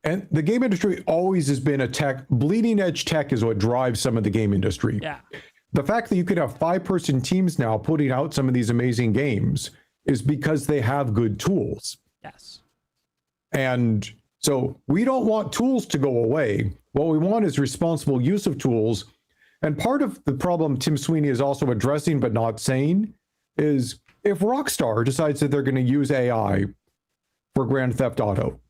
And the game industry always has been a tech, bleeding edge tech is what drives some of the game industry. Yeah. The fact that you could have 5-person teams now putting out some of these amazing games is because they have good tools. Yes. And so we don't want tools to go away. What we want is responsible use of tools. And part of the problem Tim Sweeney is also addressing but not saying is if Rockstar decides that they're going to use AI for Grand Theft Auto,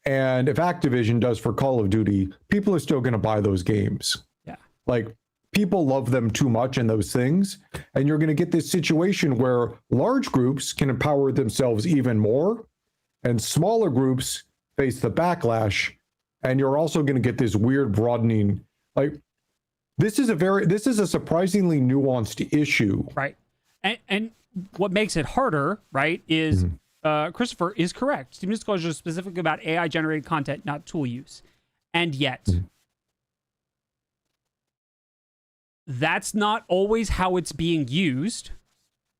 and if Activision does for Call of Duty, people are still going to buy those games. Yeah. Like, people love them too much in those things. And you're going to get this situation where large groups can empower themselves even more, and smaller groups face the backlash. And you're also going to get this weird broadening. Like, this is a surprisingly nuanced issue. Right. And what makes it harder, right, is Christopher is correct. Steam disclosure is specifically about AI generated content, not tool use. And yet, that's not always how it's being used.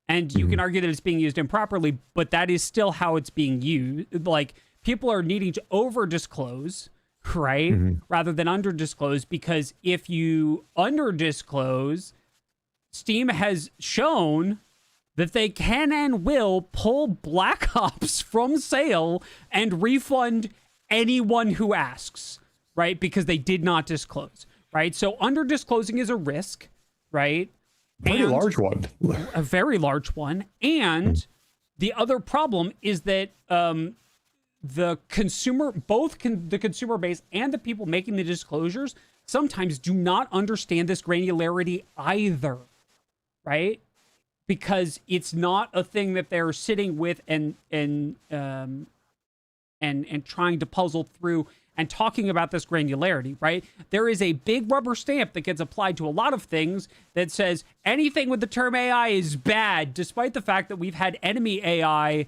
And you can argue that it's being used improperly, but that is still how it's being used. Like, people are needing to over disclose, right, rather than under disclose, because if you under disclose, Steam has shown that they can and will pull Black Ops from sale and refund anyone who asks, right? Because they did not disclose, right? So under disclosing is a risk, right? Pretty large one. A very large one. And the other problem is that the consumer, the consumer base and the people making the disclosures sometimes do not understand this granularity either, right? Because it's not a thing that they're sitting with and trying to puzzle through and talking about this granularity, right? There is a big rubber stamp that gets applied to a lot of things that says anything with the term AI is bad, despite the fact that we've had enemy AI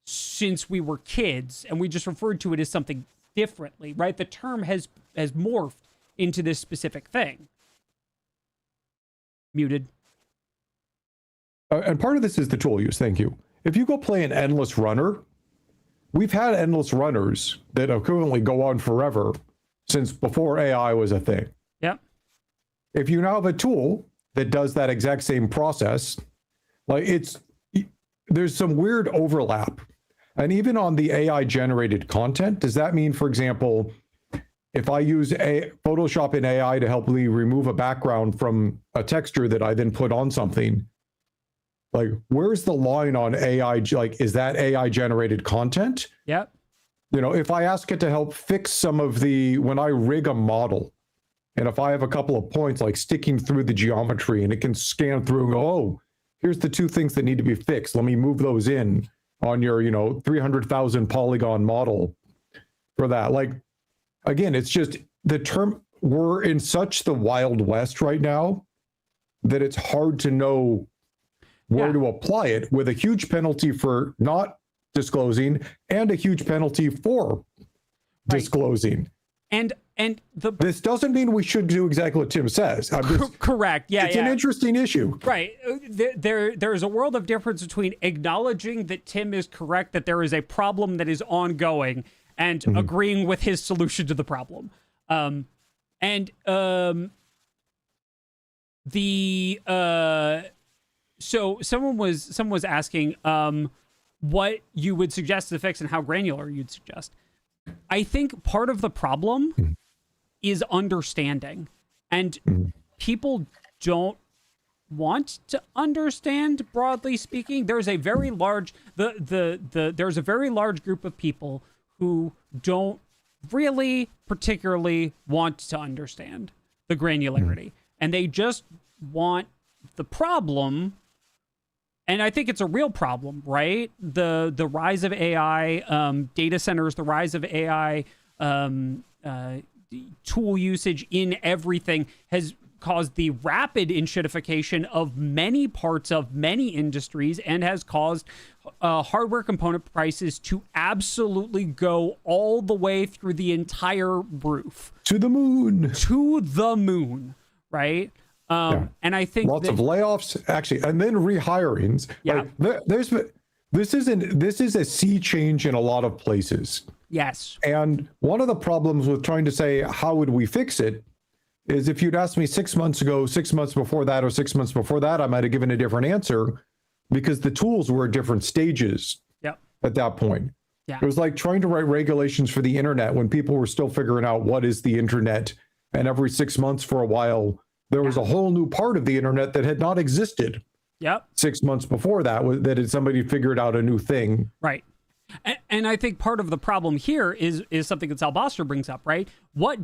since we were kids, and we just referred to it as something differently, right? The term has morphed into this specific thing. Muted. And part of this is the tool use. Thank you. If you go play an endless runner, we've had endless runners that equivalently go on forever since before AI was a thing. Yep. If you now have a tool that does that exact same process, like there's some weird overlap. And even on the AI generated content, does that mean, for example, if I use Photoshop in AI to help me remove a background from a texture that I then put on something, like, where's the line on AI? Like, is that AI generated content? Yep. You know, if I ask it to help fix some of when I rig a model, and if I have a couple of points like sticking through the geometry, and it can scan through and go, oh, here's the two things that need to be fixed. Let me move those in on your, 300,000 polygon model for that. Like, again, it's just the term, we're in such the Wild West right now that it's hard to know where to apply it, with a huge penalty for not disclosing and a huge penalty for disclosing. And this doesn't mean we should do exactly what Tim says. Correct. Yeah, it's an interesting issue. Right. There's a world of difference between acknowledging that Tim is correct, that there is a problem that is ongoing, and agreeing with his solution to the problem. So someone was asking what you would suggest to fix and how granular you'd suggest. I think part of the problem is understanding, and people don't want to understand, broadly speaking. There's a very large there's a very large group of people who don't really particularly want to understand the granularity, and they just want the problem. And I think it's a real problem, right? The rise of AI, data centers, the rise of AI, tool usage in everything has caused the rapid enshittification of many parts of many industries, and has caused hardware component prices to absolutely go all the way through the entire roof. To the moon. To the moon, right? And I think lots of layoffs, actually, and then rehirings. Yeah. Like, this is a sea change in a lot of places. Yes. And one of the problems with trying to say, how would we fix it, is if you'd asked me 6 months ago, 6 months before that, or 6 months before that, I might have given a different answer, because the tools were at different stages at that point. Yeah. It was like trying to write regulations for the internet when people were still figuring out what is the internet. And every 6 months for a while, there was a whole new part of the internet that had not existed. Yep. 6 months before that somebody figured out a new thing. Right. And I think part of the problem here is something that Sal Boster brings up, right? What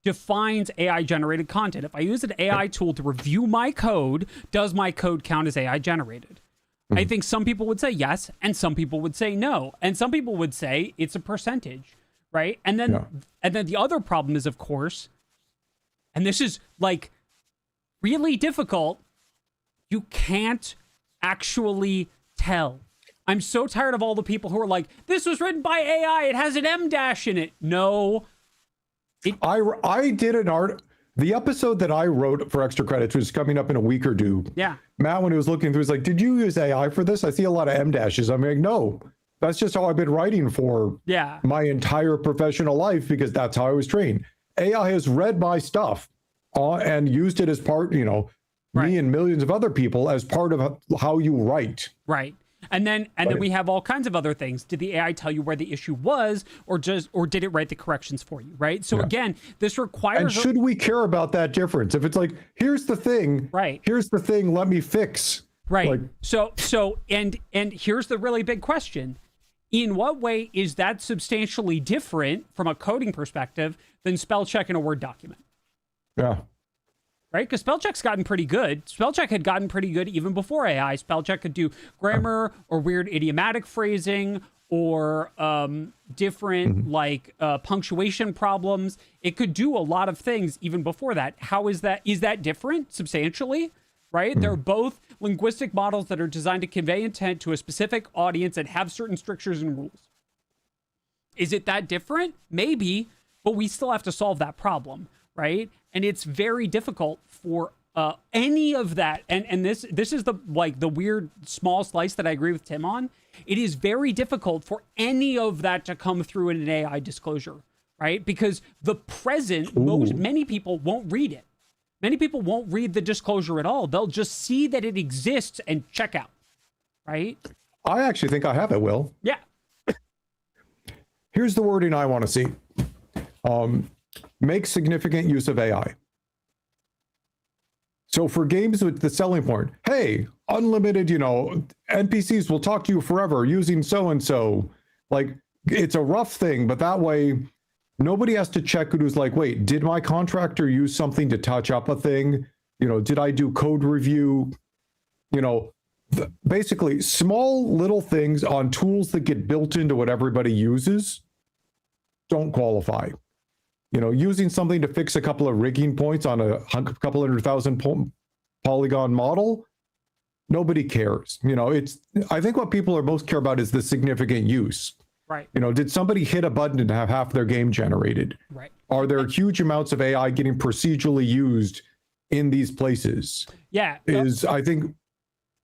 defines AI generated content? If I use an AI tool to review my code, does my code count as AI generated? I think some people would say yes, and some people would say no, and some people would say it's a percentage, right? And then the other problem is, of course, and this is like really difficult, you can't actually tell. I'm so tired of all the people who are like, this was written by AI, it has an M dash in it. No. I did an art. The episode that I wrote for Extra Credits was coming up in a week or two. Yeah. Matt, when he was looking through, was like, did you use AI for this? I see a lot of M dashes. I'm like, no, that's just how I've been writing for my entire professional life because that's how I was trained. AI has read my stuff and used it as part, me and millions of other people as part of how you write. Right. And then we have all kinds of other things. Did the AI tell you where the issue was, or did it write the corrections for you? Right. So again, this requires. And should we care about that difference? If it's like, here's the thing, here's the thing, let me fix. Right. Like, so and here's the really big question: in what way is that substantially different from a coding perspective than spell check in a Word document? Yeah. Right? Because spell check's gotten pretty good. Spell check had gotten pretty good even before AI. Spell check could do grammar or weird idiomatic phrasing or different punctuation problems. It could do a lot of things even before that. How is that? Is that different substantially? Right? They're both linguistic models that are designed to convey intent to a specific audience and have certain strictures and rules. Is it that different? Maybe, but we still have to solve that problem. Right? And it's very difficult for any of that. And this is the weird small slice that I agree with Tim on. It is very difficult for any of that to come through in an AI disclosure, right? Because the present, many people won't read it. Many people won't read the disclosure at all. They'll just see that it exists and check out, right? I actually think I have it, Will. Yeah. Here's the wording I want to see. Make significant use of AI. So for games with the selling point, hey, unlimited, NPCs will talk to you forever using so-and-so. Like, it's a rough thing, but that way nobody has to check it who's like, wait, did my contractor use something to touch up a thing? Did I do code review? Basically small little things on tools that get built into what everybody uses don't qualify. Using something to fix a couple of rigging points on a couple 100,000 polygon model, nobody cares. I think what people are most care about is the significant use. Right. Did somebody hit a button and have half their game generated? Right. Are there huge amounts of AI getting procedurally used in these places? Yeah. I think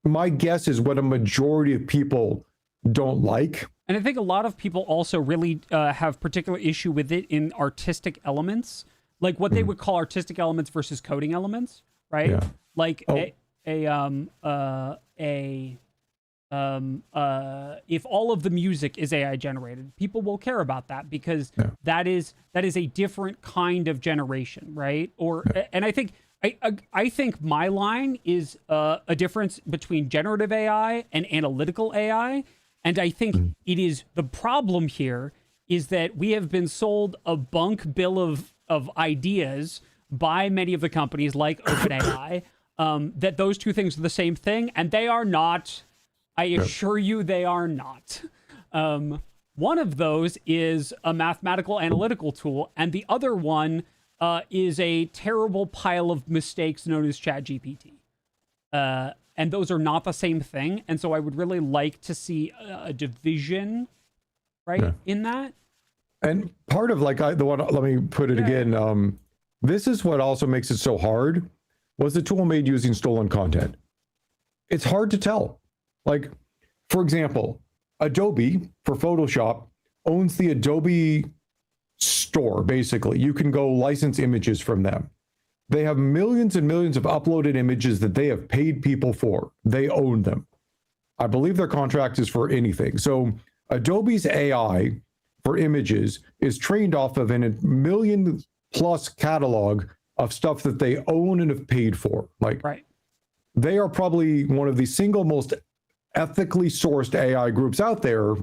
my guess is what a majority of people don't like. And I think a lot of people also really have particular issue with it in artistic elements, like what they would call artistic elements versus coding elements, right? Yeah. Like if all of the music is AI generated, people will care about that because that is a different kind of generation, right? And I think I think my line is a difference between generative AI and analytical AI. And I think it is the problem here is that we have been sold a bunk bill of ideas by many of the companies like OpenAI that those two things are the same thing, and they are not. I assure you they are not. One of those is a mathematical analytical tool, and the other one is a terrible pile of mistakes known as ChatGPT. And those are not the same thing. And so I would really like to see a division, in that. And part of let me put it again. This is what also makes it so hard. Was the tool made using stolen content? It's hard to tell. Like, for example, Adobe for Photoshop owns the Adobe store, basically. You can go license images from them. They have millions and millions of uploaded images that they have paid people for. They own them. I believe their contract is for anything. So Adobe's AI for images is trained off of a million plus catalog of stuff that they own and have paid for. Like, Right. they are probably one of the single most ethically sourced AI groups out there,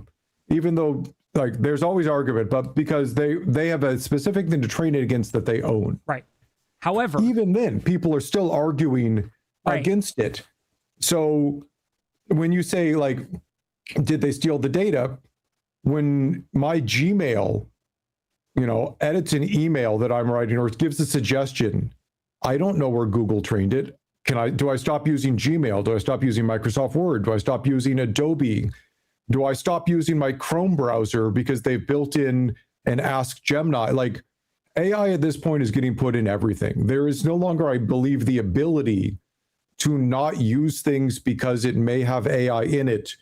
even though like there's always argument, but because they have a specific thing to train it against that they own. Right. However, Even then, people are still arguing Right. against it. So when you say like, did they steal the data? When my Gmail, edits an email that I'm writing or gives a suggestion, I don't know where Google trained it. Do I stop using Gmail? Do I stop using Microsoft Word? Do I stop using Adobe? Do I stop using my Chrome browser because they've built in an Ask Gemini? Like, AI at this point is getting put in everything. There is no longer, I believe, the ability to not use things because it may have AI in it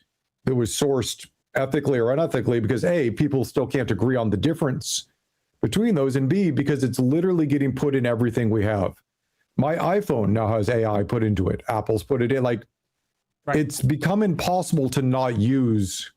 that was sourced ethically or unethically, because A, people still can't agree on the difference between those, and B, because it's literally getting put in everything we have. My iPhone now has AI put into it. Apple's put it in. Like, Right. it's become impossible to not use,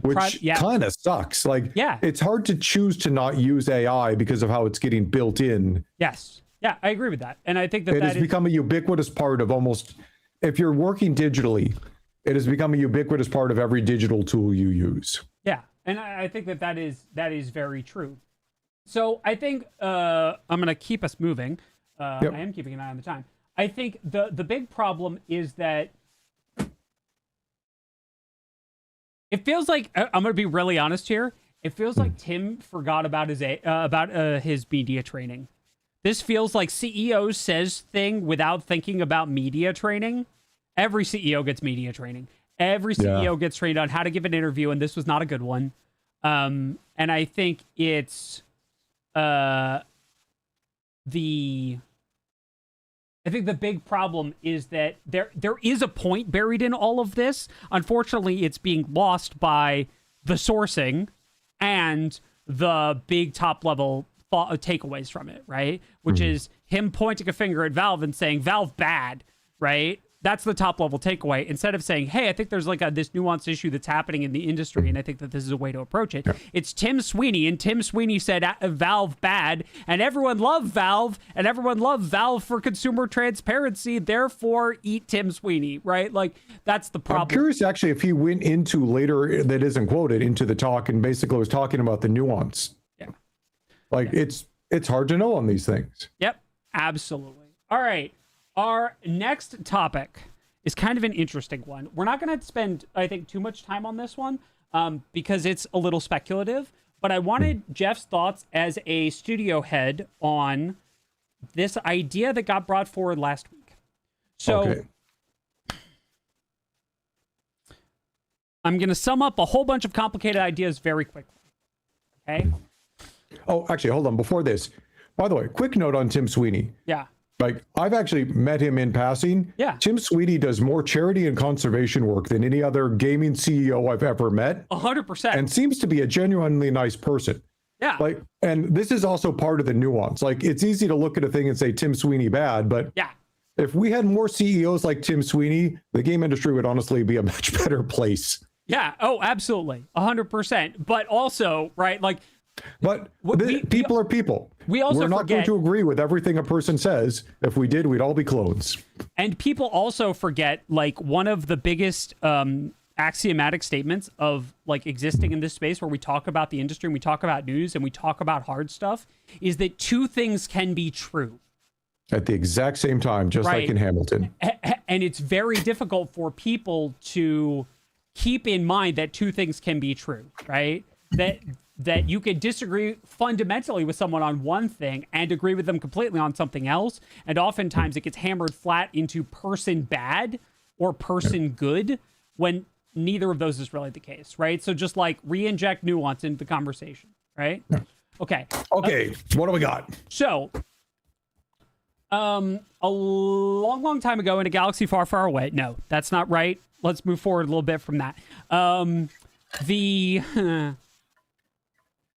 which yeah. kind of sucks. Like, Yeah. it's hard to choose to not use AI because of how it's getting built in. Yes. Yeah, I agree with that. And I think that It has become a ubiquitous part of almost, if you're working digitally, it has become a ubiquitous part of every digital tool you use. Yeah, and I think that is very true. So I think I'm gonna keep us moving. Yep. I am keeping an eye on the time. I think the big problem is that it feels like I'm gonna be really honest here. It feels like Tim forgot about his media training. This feels like CEO says thing without thinking about media training. Every CEO gets media training. Every CEO gets trained on how to give an interview, and this was not a good one. And I think it's I think the big problem is that there is a point buried in all of this. Unfortunately, it's being lost by the sourcing and the big top level takeaways from it, right? Which is him pointing a finger at Valve and saying, Valve bad, right? That's the top level takeaway. Instead of saying, hey, I think there's like this nuanced issue that's happening in the industry, and I think that this is a way to approach it. It's Tim Sweeney, and Tim Sweeney said Valve bad, and everyone loved Valve, and everyone loved Valve for consumer transparency, therefore eat Tim Sweeney, right? Like, that's the problem. I'm curious actually if he went into later, that isn't quoted, into the talk and basically was talking about the nuance. Yeah. Like, it's hard to know on these things. Yep, absolutely. All right. Our next topic is kind of an interesting one. We're not going to spend, I think, too much time on this one because it's a little speculative, but I wanted Jeff's thoughts as a studio head on this idea that got brought forward last week. So I'm going to sum up a whole bunch of complicated ideas very quickly. Okay? Oh, actually, hold on. Before this, by the way, quick note on Tim Sweeney. Yeah. Like, I've actually met him in passing. Yeah. Tim Sweeney does more charity and conservation work than any other gaming CEO I've ever met. 100%. And seems to be a genuinely nice person. Yeah. Like, and this is also part of the nuance. Like, it's easy to look at a thing and say Tim Sweeney bad, but yeah. if we had more CEOs like Tim Sweeney, the game industry would honestly be a much better place. Yeah. Oh, absolutely. 100%. But also, right, like, but people are people. We also We're not going to agree with everything a person says. If we did, we'd all be clones. And people also forget, like, one of the biggest axiomatic statements of, like, existing in this space where we talk about the industry and we talk about news and we talk about hard stuff is that two things can be true. At the exact same time, just like in Hamilton. And it's very difficult for people to keep in mind that two things can be true, right? That you could disagree fundamentally with someone on one thing and agree with them completely on something else. And oftentimes it gets hammered flat into person bad or person good when neither of those is really the case, right? So just like re-inject nuance into the conversation, right? Okay. Okay, what do we got? So, a long time ago in a galaxy far, far away. No, that's not right. Let's move forward a little bit from that.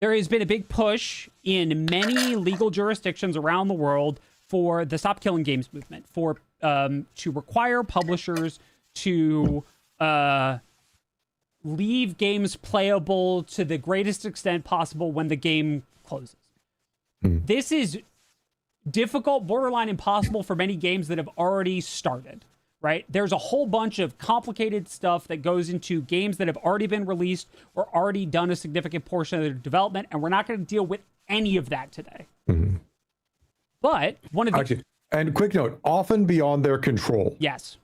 There has been a big push in many legal jurisdictions around the world for the Stop Killing Games movement, for to require publishers to leave games playable to the greatest extent possible when the game closes. This is difficult, borderline impossible for many games that have already started, right? There's a whole bunch of complicated stuff that goes into games that have already been released or already done a significant portion of their development, and we're not going to deal with any of that today. But one of the... Actually, and quick note, often beyond their control. Yes,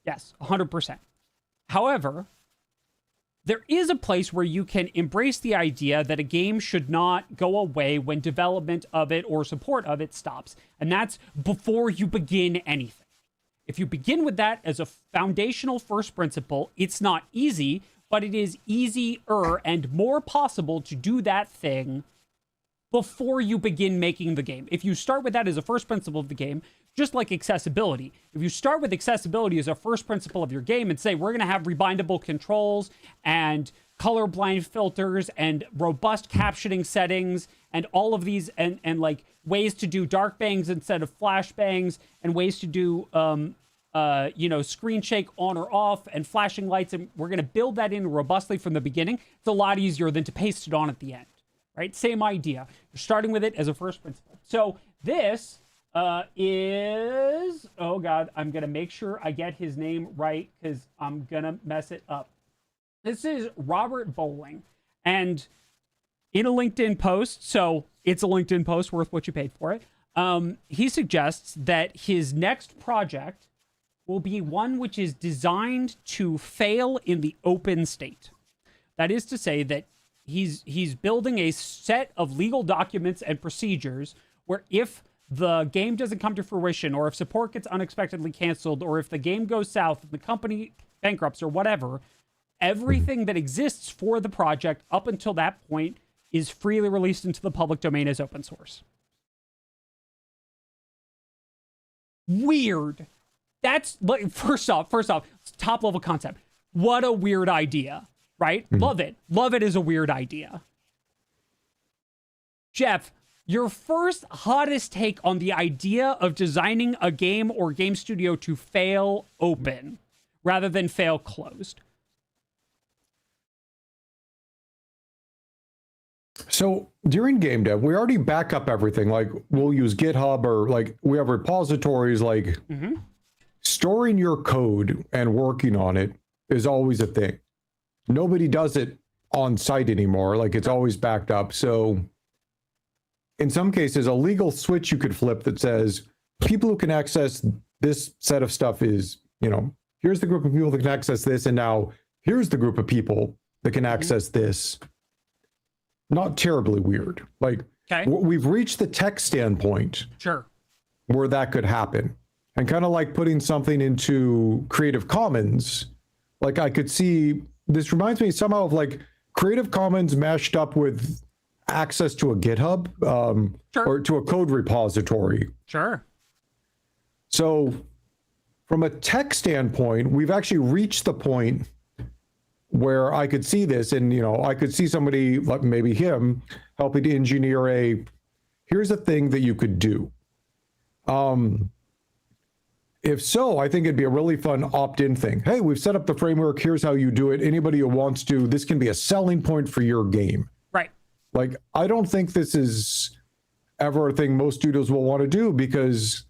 100%. However, there is a place where you can embrace the idea that a game should not go away when development of it or support of it stops. And that's before you begin anything. If you begin with that as a foundational first principle, it's not easy, but it is easier and more possible to do that thing before you begin making the game. If you start with that as a first principle of the game, just like accessibility, if you start with accessibility as a first principle of your game and say, we're going to have rebindable controls and colorblind filters and robust captioning settings and all of these and like ways to do dark bangs instead of flash bangs and ways to do, screen shake on or off and flashing lights. And we're going to build that in robustly from the beginning. It's a lot easier than to paste it on at the end. Right? Same idea. You're starting with it as a first principle. So this is, oh God, I'm going to make sure I get his name right because I'm going to mess it up. This is Robert Bowling. And in a LinkedIn post, so it's a LinkedIn post worth what you paid for it, he suggests that his next project will be one which is designed to fail in the open state. That is to say that he's building a set of legal documents and procedures where if the game doesn't come to fruition, or if support gets unexpectedly canceled, or if the game goes south, if the company bankrupts or whatever, everything that exists for the project up until that point is freely released into the public domain as open source. Weird. That's like, first off, top level concept. What a weird idea. Right? Love it. Love it as a weird idea. Jeff, your first hottest take on the idea of designing a game or game studio to fail open rather than fail closed. So during game dev, we already back up everything. Like we'll use GitHub or like we have repositories, like storing your code and working on it is always a thing. Nobody does it on site anymore. Like it's always backed up. So in some cases, a legal switch you could flip that says people who can access this set of stuff is, here's the group of people that can access this. And now here's the group of people that can access this. Not terribly weird. Like we've reached the tech standpoint where that could happen. And kind of like putting something into Creative Commons, like I could see, this reminds me somehow of like Creative Commons mashed up with access to a GitHub or to a code repository. So from a tech standpoint, we've actually reached the point where I could see this and, I could see somebody like maybe him helping to engineer here's a thing that you could do. If so, I think it'd be a really fun opt-in thing. Hey, we've set up the framework. Here's how you do it. Anybody who wants to, this can be a selling point for your game. Right. Like, I don't think this is ever a thing most studios will want to do because,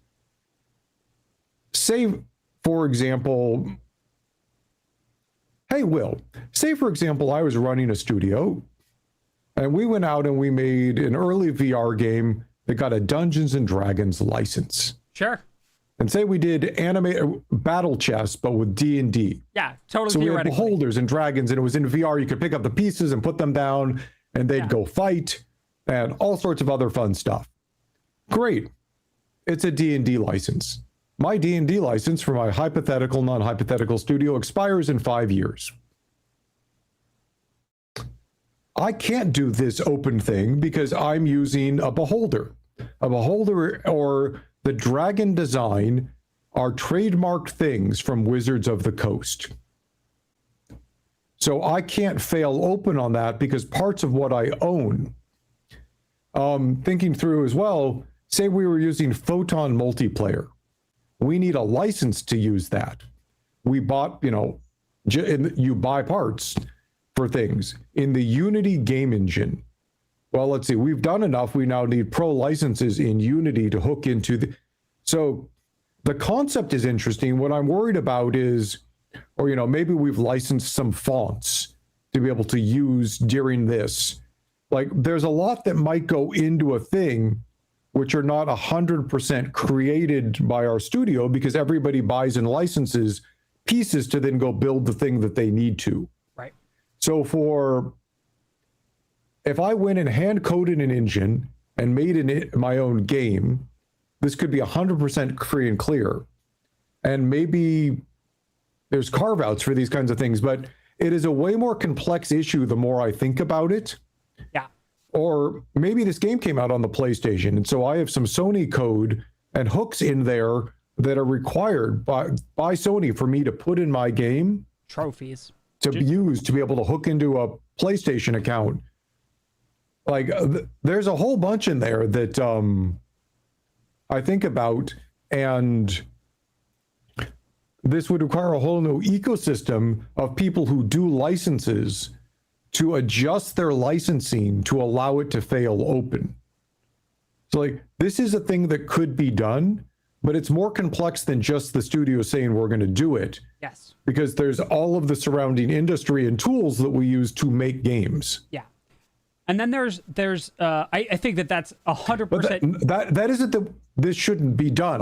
say, for example, hey, Will, say, for example, I was running a studio and we went out and we made an early VR game that got a Dungeons and Dragons license. And say we did anime battle chess, but with D&D. Yeah, totally. So we had beholders and dragons, and it was in VR. You could pick up the pieces and put them down, and they'd go fight, and all sorts of other fun stuff. Great. It's a D&D license. My D&D license for my hypothetical, non-hypothetical studio expires in 5 years. I can't do this open thing because I'm using a beholder. A beholder or the dragon design are trademarked things from Wizards of the Coast. So I can't fail open on that because parts of what I own. Thinking through as well, say we were using Photon multiplayer. We need a license to use that. We bought, You buy parts for things in the Unity game engine. Well, let's see. We've done enough. We now need pro licenses in Unity to hook into the. So the concept is interesting. What I'm worried about is, or maybe we've licensed some fonts to be able to use during this. Like, there's a lot that might go into a thing which are not 100% created by our studio, because everybody buys and licenses pieces to then go build the thing that they need to. Right. So if I went and hand coded an engine and made my own game, this could be 100% free and clear. And maybe there's carve outs for these kinds of things, but it is a way more complex issue the more I think about it. Yeah. Or maybe this game came out on the PlayStation, and so I have some Sony code and hooks in there that are required by Sony for me to put in my game. Trophies. To use to be able to hook into a PlayStation account. Like, there's a whole bunch in there that I think about, and this would require a whole new ecosystem of people who do licenses to adjust their licensing to allow it to fail open. So, like, this is a thing that could be done, but it's more complex than just the studio saying we're going to do it. Yes. Because there's all of the surrounding industry and tools that we use to make games. Yeah. And then there's I think that's 100%. That isn't this shouldn't be done.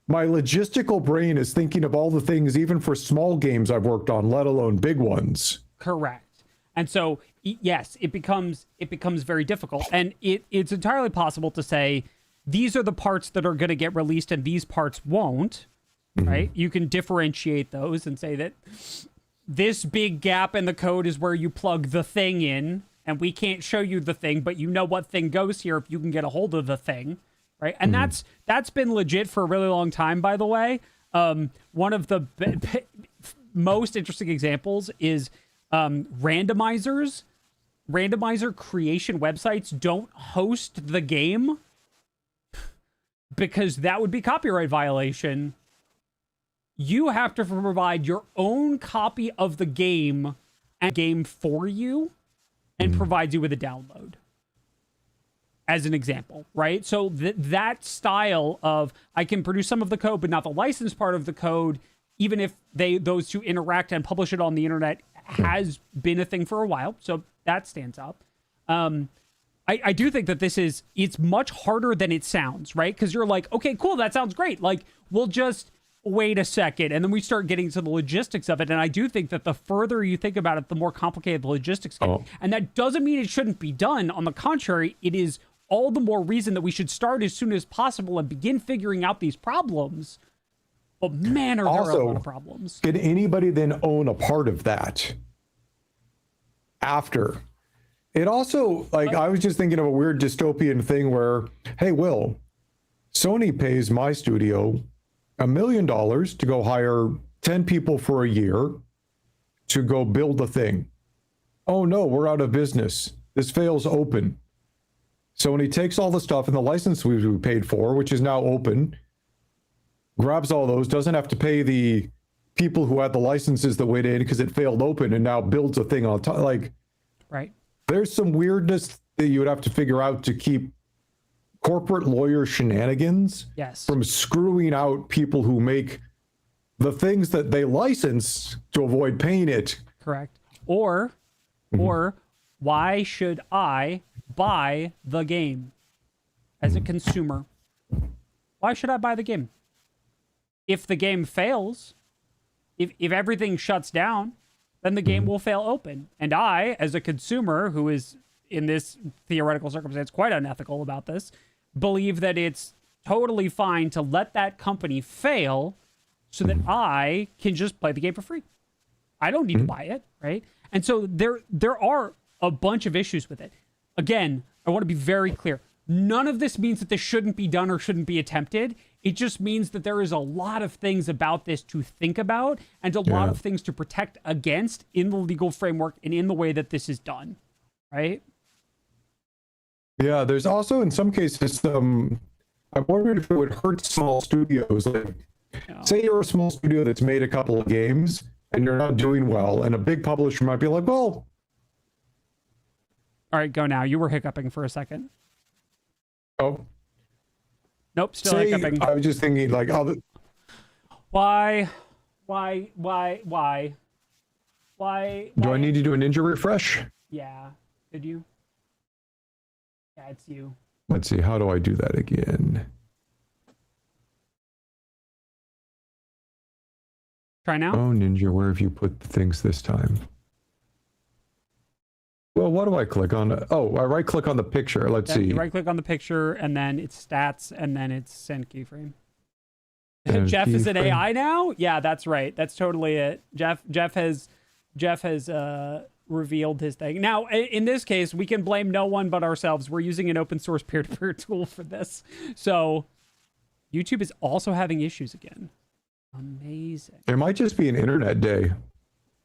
My logistical brain is thinking of all the things, even for small games I've worked on, let alone big ones. Correct. And so, yes, it becomes very difficult. And it's entirely possible to say, these are the parts that are going to get released and these parts won't, right? You can differentiate those and say that this big gap in the code is where you plug the thing in, and we can't show you the thing, but you know what thing goes here if you can get a hold of the thing, right? And that's been legit for a really long time, by the way. One of the most interesting examples is randomizer creation websites don't host the game because that would be copyright violation. You have to provide your own copy of the game and game for you and provide you with a download, as an example, right? So that style of, I can produce some of the code, but not the licensed part of the code, even if those two interact and publish it on the internet, has been a thing for a while. So that stands up. I do think that it's much harder than it sounds, right? Because you're like, okay, cool, that sounds great. Like, we'll just wait a second. And then we start getting to the logistics of it. And I do think that the further you think about it, the more complicated the logistics get. Oh. And that doesn't mean it shouldn't be done. On the contrary, it is all the more reason that we should start as soon as possible and begin figuring out these problems. But man, are there a lot of problems. Can anybody then own a part of that after? It also, like, I was just thinking of a weird dystopian thing where, hey, Will, Sony pays my studio $1 million to go hire 10 people for a year to go build a thing. Oh no, we're out of business. This fails open. Sony takes all the stuff and the license we paid for, which is now open, grabs all those, doesn't have to pay the people who had the licenses that went in because it failed open, and now builds a thing on top. Like, right. There's some weirdness that you would have to figure out to keep corporate lawyer shenanigans from screwing out people who make the things that they license to avoid paying it. Correct. Or why should I buy the game as a consumer? Why should I buy the game? If the game fails, if everything shuts down, then the game will fail open. And I, as a consumer who is in this theoretical circumstance quite unethical about this, believe that it's totally fine to let that company fail so that I can just play the game for free. I don't need to buy it, right? And so there are a bunch of issues with it. Again, I want to be very clear. None of this means that this shouldn't be done or shouldn't be attempted. It just means that there is a lot of things about this to think about and a lot of things to protect against in the legal framework and in the way that this is done, right? Yeah, there's also in some cases I'm wondering if it would hurt small studios. Like, say you're a small studio that's made a couple of games and you're not doing well, and a big publisher might be like, well, All right, go now. You were hiccuping for a second. oh, Nope, still say, hiccuping. I was just thinking like, oh, Why? do I need to do a ninja refresh? Yeah. Did you? Yeah, it's you. Let's see, how do I do that again? Try now? Oh, Ninja, where have you put the things this time? Well, what do I click on? Oh, I right click on the picture. Let's see. You right click on the picture and then it's stats and then it's send keyframe. Send Jeff is an keyframe. AI now? Yeah, that's right. That's totally it. Jeff has revealed his thing. Now, in this case, we can blame no one but ourselves. We're using an open source peer-to-peer tool for this. So YouTube is also having issues again. Amazing. It might just be an internet day.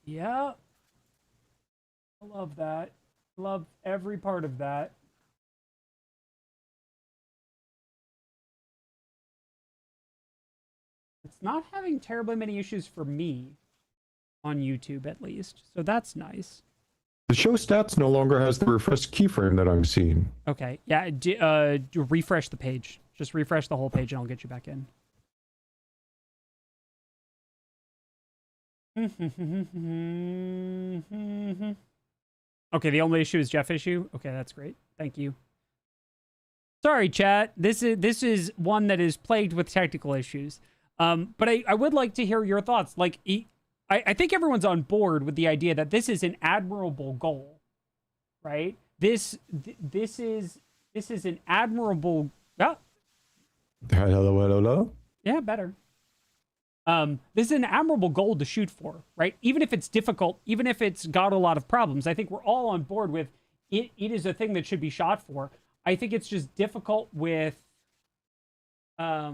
Yeah. I love that. Love every part of that. It's not having terribly many issues for me on YouTube, at least. So that's nice. The show stats no longer has the refresh keyframe that I'm seeing. Okay. Yeah. Refresh the page. Just refresh the whole page and I'll get you back in. Okay, the only issue is Jeff issue. Okay, that's great. Thank you. Sorry, chat. This is one that is plagued with technical issues. But I would like to hear your thoughts. Like, I think everyone's on board with the idea that this is an admirable goal, right? This is an admirable. Oh. Hello. Yeah, better. This is an admirable goal to shoot for, right? Even if it's difficult, even if it's got a lot of problems, I think we're all on board with it. It is a thing that should be shot for. I think it's just difficult with, I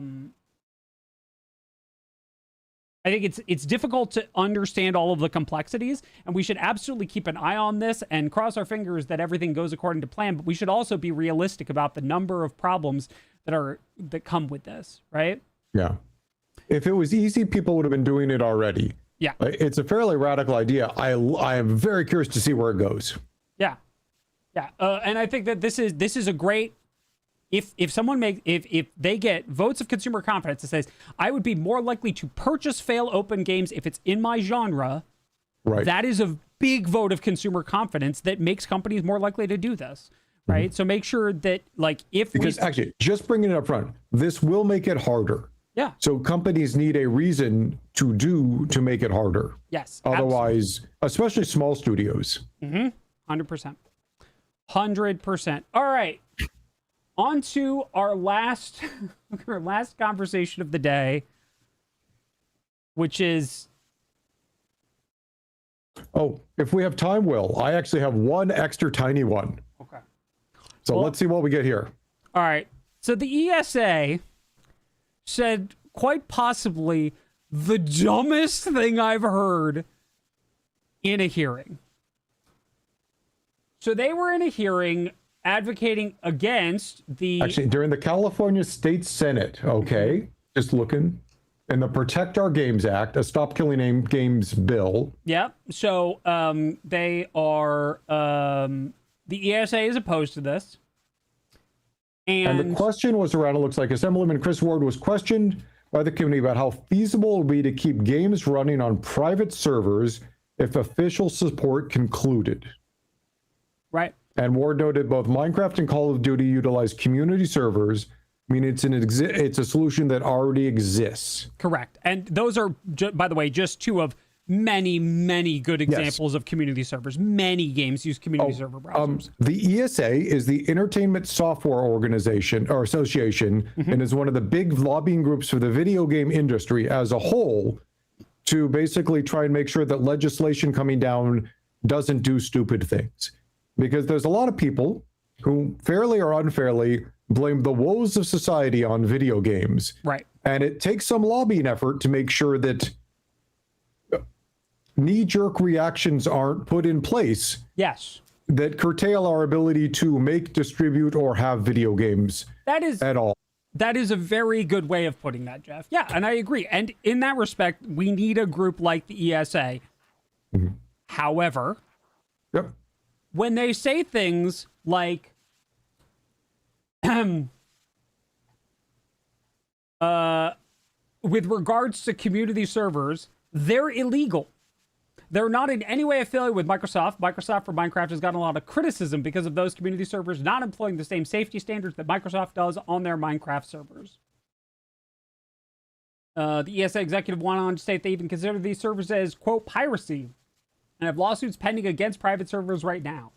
think it's difficult to understand all of the complexities, and we should absolutely keep an eye on this and cross our fingers that everything goes according to plan. But we should also be realistic about the number of problems that come with this, right? Yeah. If it was easy, people would have been doing it already. Yeah. It's a fairly radical idea. I am very curious to see where it goes. Yeah. Yeah. And I think that this is a great, if they get votes of consumer confidence that says, I would be more likely to purchase fail open games if it's in my genre. Right. That is a big vote of consumer confidence that makes companies more likely to do this. Right. Mm-hmm. So make sure that, like, actually, just bringing it up front, this will make it harder. Yeah. So companies need a reason to make it harder. Yes. Otherwise, especially small studios. 100%. 100%. All right. On to our last conversation of the day, which is. Oh, if we have time, Will, I actually have one extra tiny one. Okay. So let's see what we get here. All right. So the ESA said quite possibly the dumbest thing I've heard in a hearing. So they were in a hearing advocating against Actually, during the California State Senate, okay, just looking, in the Protect Our Games Act, a Stop Killing Games bill. Yep. So they are, the ESA is opposed to this. And the question was around, it looks like Assemblyman Chris Ward was questioned by the committee about how feasible it would be to keep games running on private servers if official support concluded. Right. And Ward noted both Minecraft and Call of Duty utilize community servers, meaning it's a solution that already exists. Correct. And those are, by the way, just two of many, many good examples of community servers. Many games use community server browsers. The ESA is the Entertainment Software Organization or Association, and is one of the big lobbying groups for the video game industry as a whole to basically try and make sure that legislation coming down doesn't do stupid things. Because there's a lot of people who fairly or unfairly blame the woes of society on video games. Right. And it takes some lobbying effort to make sure that knee-jerk reactions aren't put in place. Yes. That curtail our ability to make, distribute, or have video games that is at all. That is a very good way of putting that, Jeff. Yeah, and I agree. And in that respect, we need a group like the ESA. Mm-hmm. However, Yep. when they say things like, with regards to community servers, they're illegal. They're not in any way affiliated with Microsoft. Microsoft for Minecraft has gotten a lot of criticism because of those community servers not employing the same safety standards that Microsoft does on their Minecraft servers. The ESA executive went on to state they even consider these servers as, quote, piracy, and have lawsuits pending against private servers right now.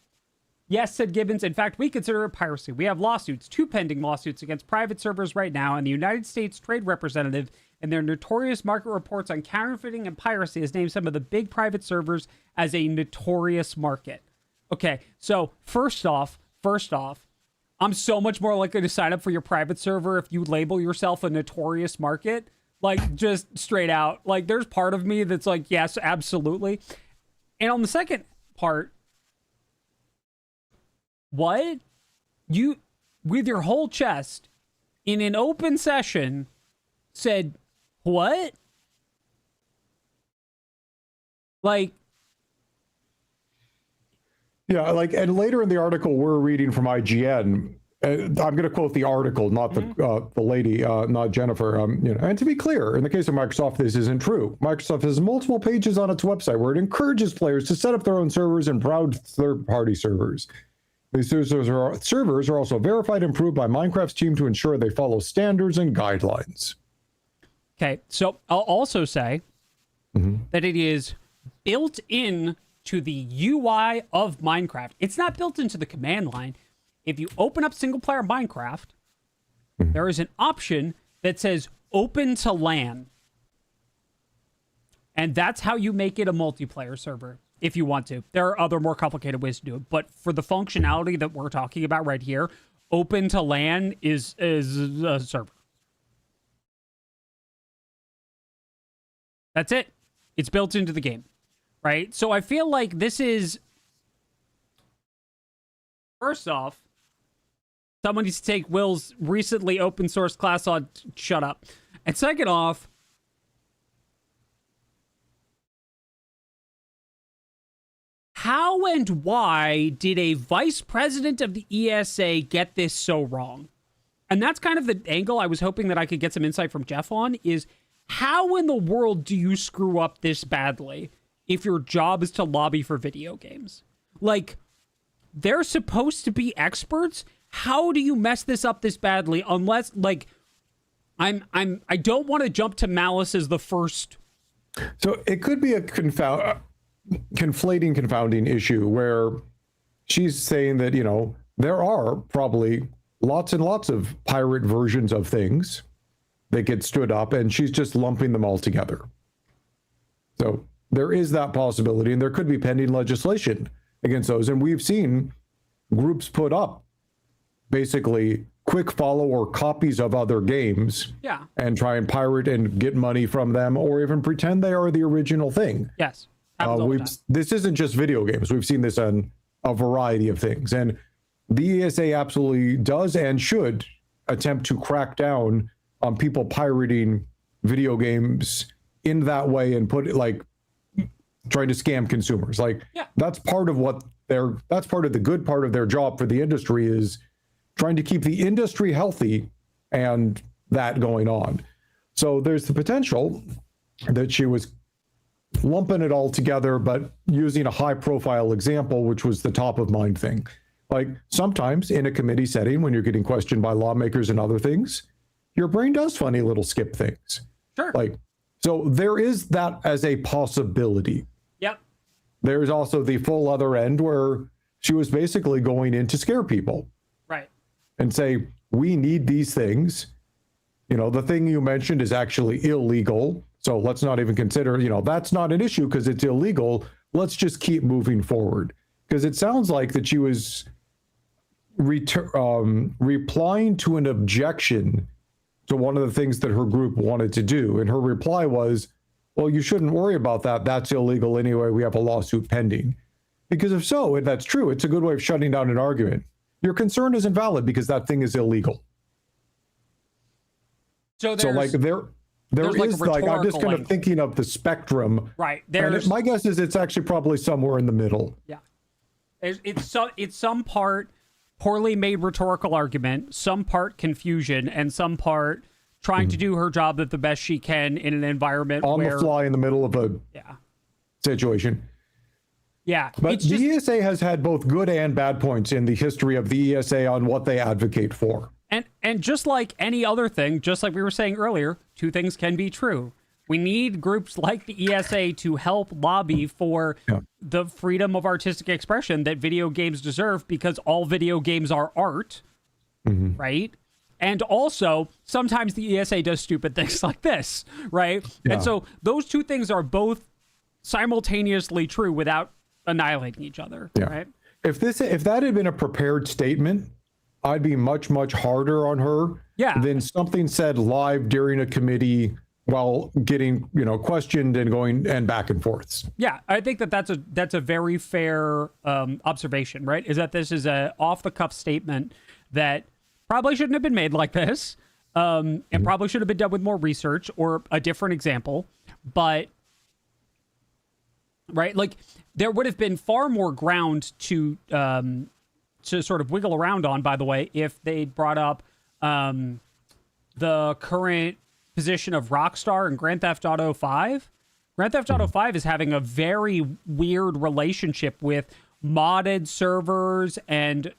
Yes, said Gibbons. In fact, we consider it piracy. We have lawsuits, 2 pending lawsuits against private servers right now, and the United States Trade Representative in their notorious market reports on counterfeiting and piracy has named some of the big private servers as a notorious market. Okay, so first off, I'm so much more likely to sign up for your private server if you label yourself a notorious market. Like, just straight out. Like, there's part of me that's like, yes, absolutely. And on the second part, what? You, with your whole chest, in an open session, said, what? Like, Yeah, like, and later in the article we're reading from IGN, I'm going to quote the article, not the lady, not Jennifer. And to be clear, in the case of Microsoft, this isn't true. Microsoft has multiple pages on its website where it encourages players to set up their own servers and proud third-party servers. These servers are also verified and approved by Minecraft's team to ensure they follow standards and guidelines. okay, so I'll also say that it is built in to the UI of Minecraft. It's not built into the command line. If you open up single-player Minecraft, there is an option that says open to LAN. And that's how you make it a multiplayer server, if you want to. There are other more complicated ways to do it. But for the functionality that we're talking about right here, open to LAN is a server. That's it. It's built into the game, right? So I feel like this is... First off, someone needs to take Will's recently open source class on... Shut up. And second off, how and why did a vice president of the ESA get this so wrong? And that's kind of the angle I was hoping that I could get some insight from Jeff on, is how in the world do you screw up this badly if your job is to lobby for video games? Like, they're supposed to be experts. How do you mess this up this badly? Unless, like, I don't want to jump to malice as the first. So it could be a confounding issue where she's saying that, there are probably lots and lots of pirate versions of things that get stood up, and she's just lumping them all together. So there is that possibility, and there could be pending legislation against those. And we've seen groups put up basically quick follow or copies of other games, and try and pirate and get money from them, or even pretend they are the original thing. Yes. This isn't just video games. We've seen this on a variety of things. And the ESA absolutely does and should attempt to crack down on people pirating video games in that way and put it, like, trying to scam consumers. Like, that's part of that's part of the good part of their job for the industry, is trying to keep the industry healthy and that going on. So there's the potential that she was lumping it all together, but using a high profile example, which was the top of mind thing. Like, sometimes in a committee setting, when you're getting questioned by lawmakers and other things, your brain does funny little skip things. Sure. Like, so there is that as a possibility. Yep. There's also the full other end where she was basically going in to scare people. Right. And say, we need these things. The thing you mentioned is actually illegal. So let's not even consider, that's not an issue because it's illegal. Let's just keep moving forward. Because it sounds like that she was replying to an objection to one of the things that her group wanted to do. And her reply was, well, you shouldn't worry about that. That's illegal anyway. We have a lawsuit pending. Because if so, and that's true, it's a good way of shutting down an argument. Your concern isn't valid because that thing is illegal. So So like there there's like a is like I'm just rhetorical kind of angle. thinking of the spectrum. Right. And my guess is it's actually probably somewhere in the middle. Yeah. It's some part poorly made rhetorical argument, some part confusion, and some part trying to do her job the best she can in an environment On where the fly in the middle of a situation. Yeah. But It's the just, ESA has had both good and bad points in the history of the ESA on what they advocate for. and just like any other thing, just like we were saying earlier, two things can be true. We need groups like the ESA to help lobby for the freedom of artistic expression that video games deserve, because all video games are art, right? And also, sometimes the ESA does stupid things like this, right? Yeah. And so those two things are both simultaneously true without annihilating each other, right? If that had been a prepared statement, I'd be much, much harder on her than something said live during a committee while getting, questioned and going and back and forths. Yeah, I think that's a very fair observation, right? Is that this is a off the cuff statement that probably shouldn't have been made like this, and probably should have been done with more research or a different example, but right, like there would have been far more ground to sort of wiggle around on, by the way, if they'd brought up the current position of Rockstar and Grand Theft Auto 5. Grand Theft Auto 5 is having a very weird relationship with modded servers and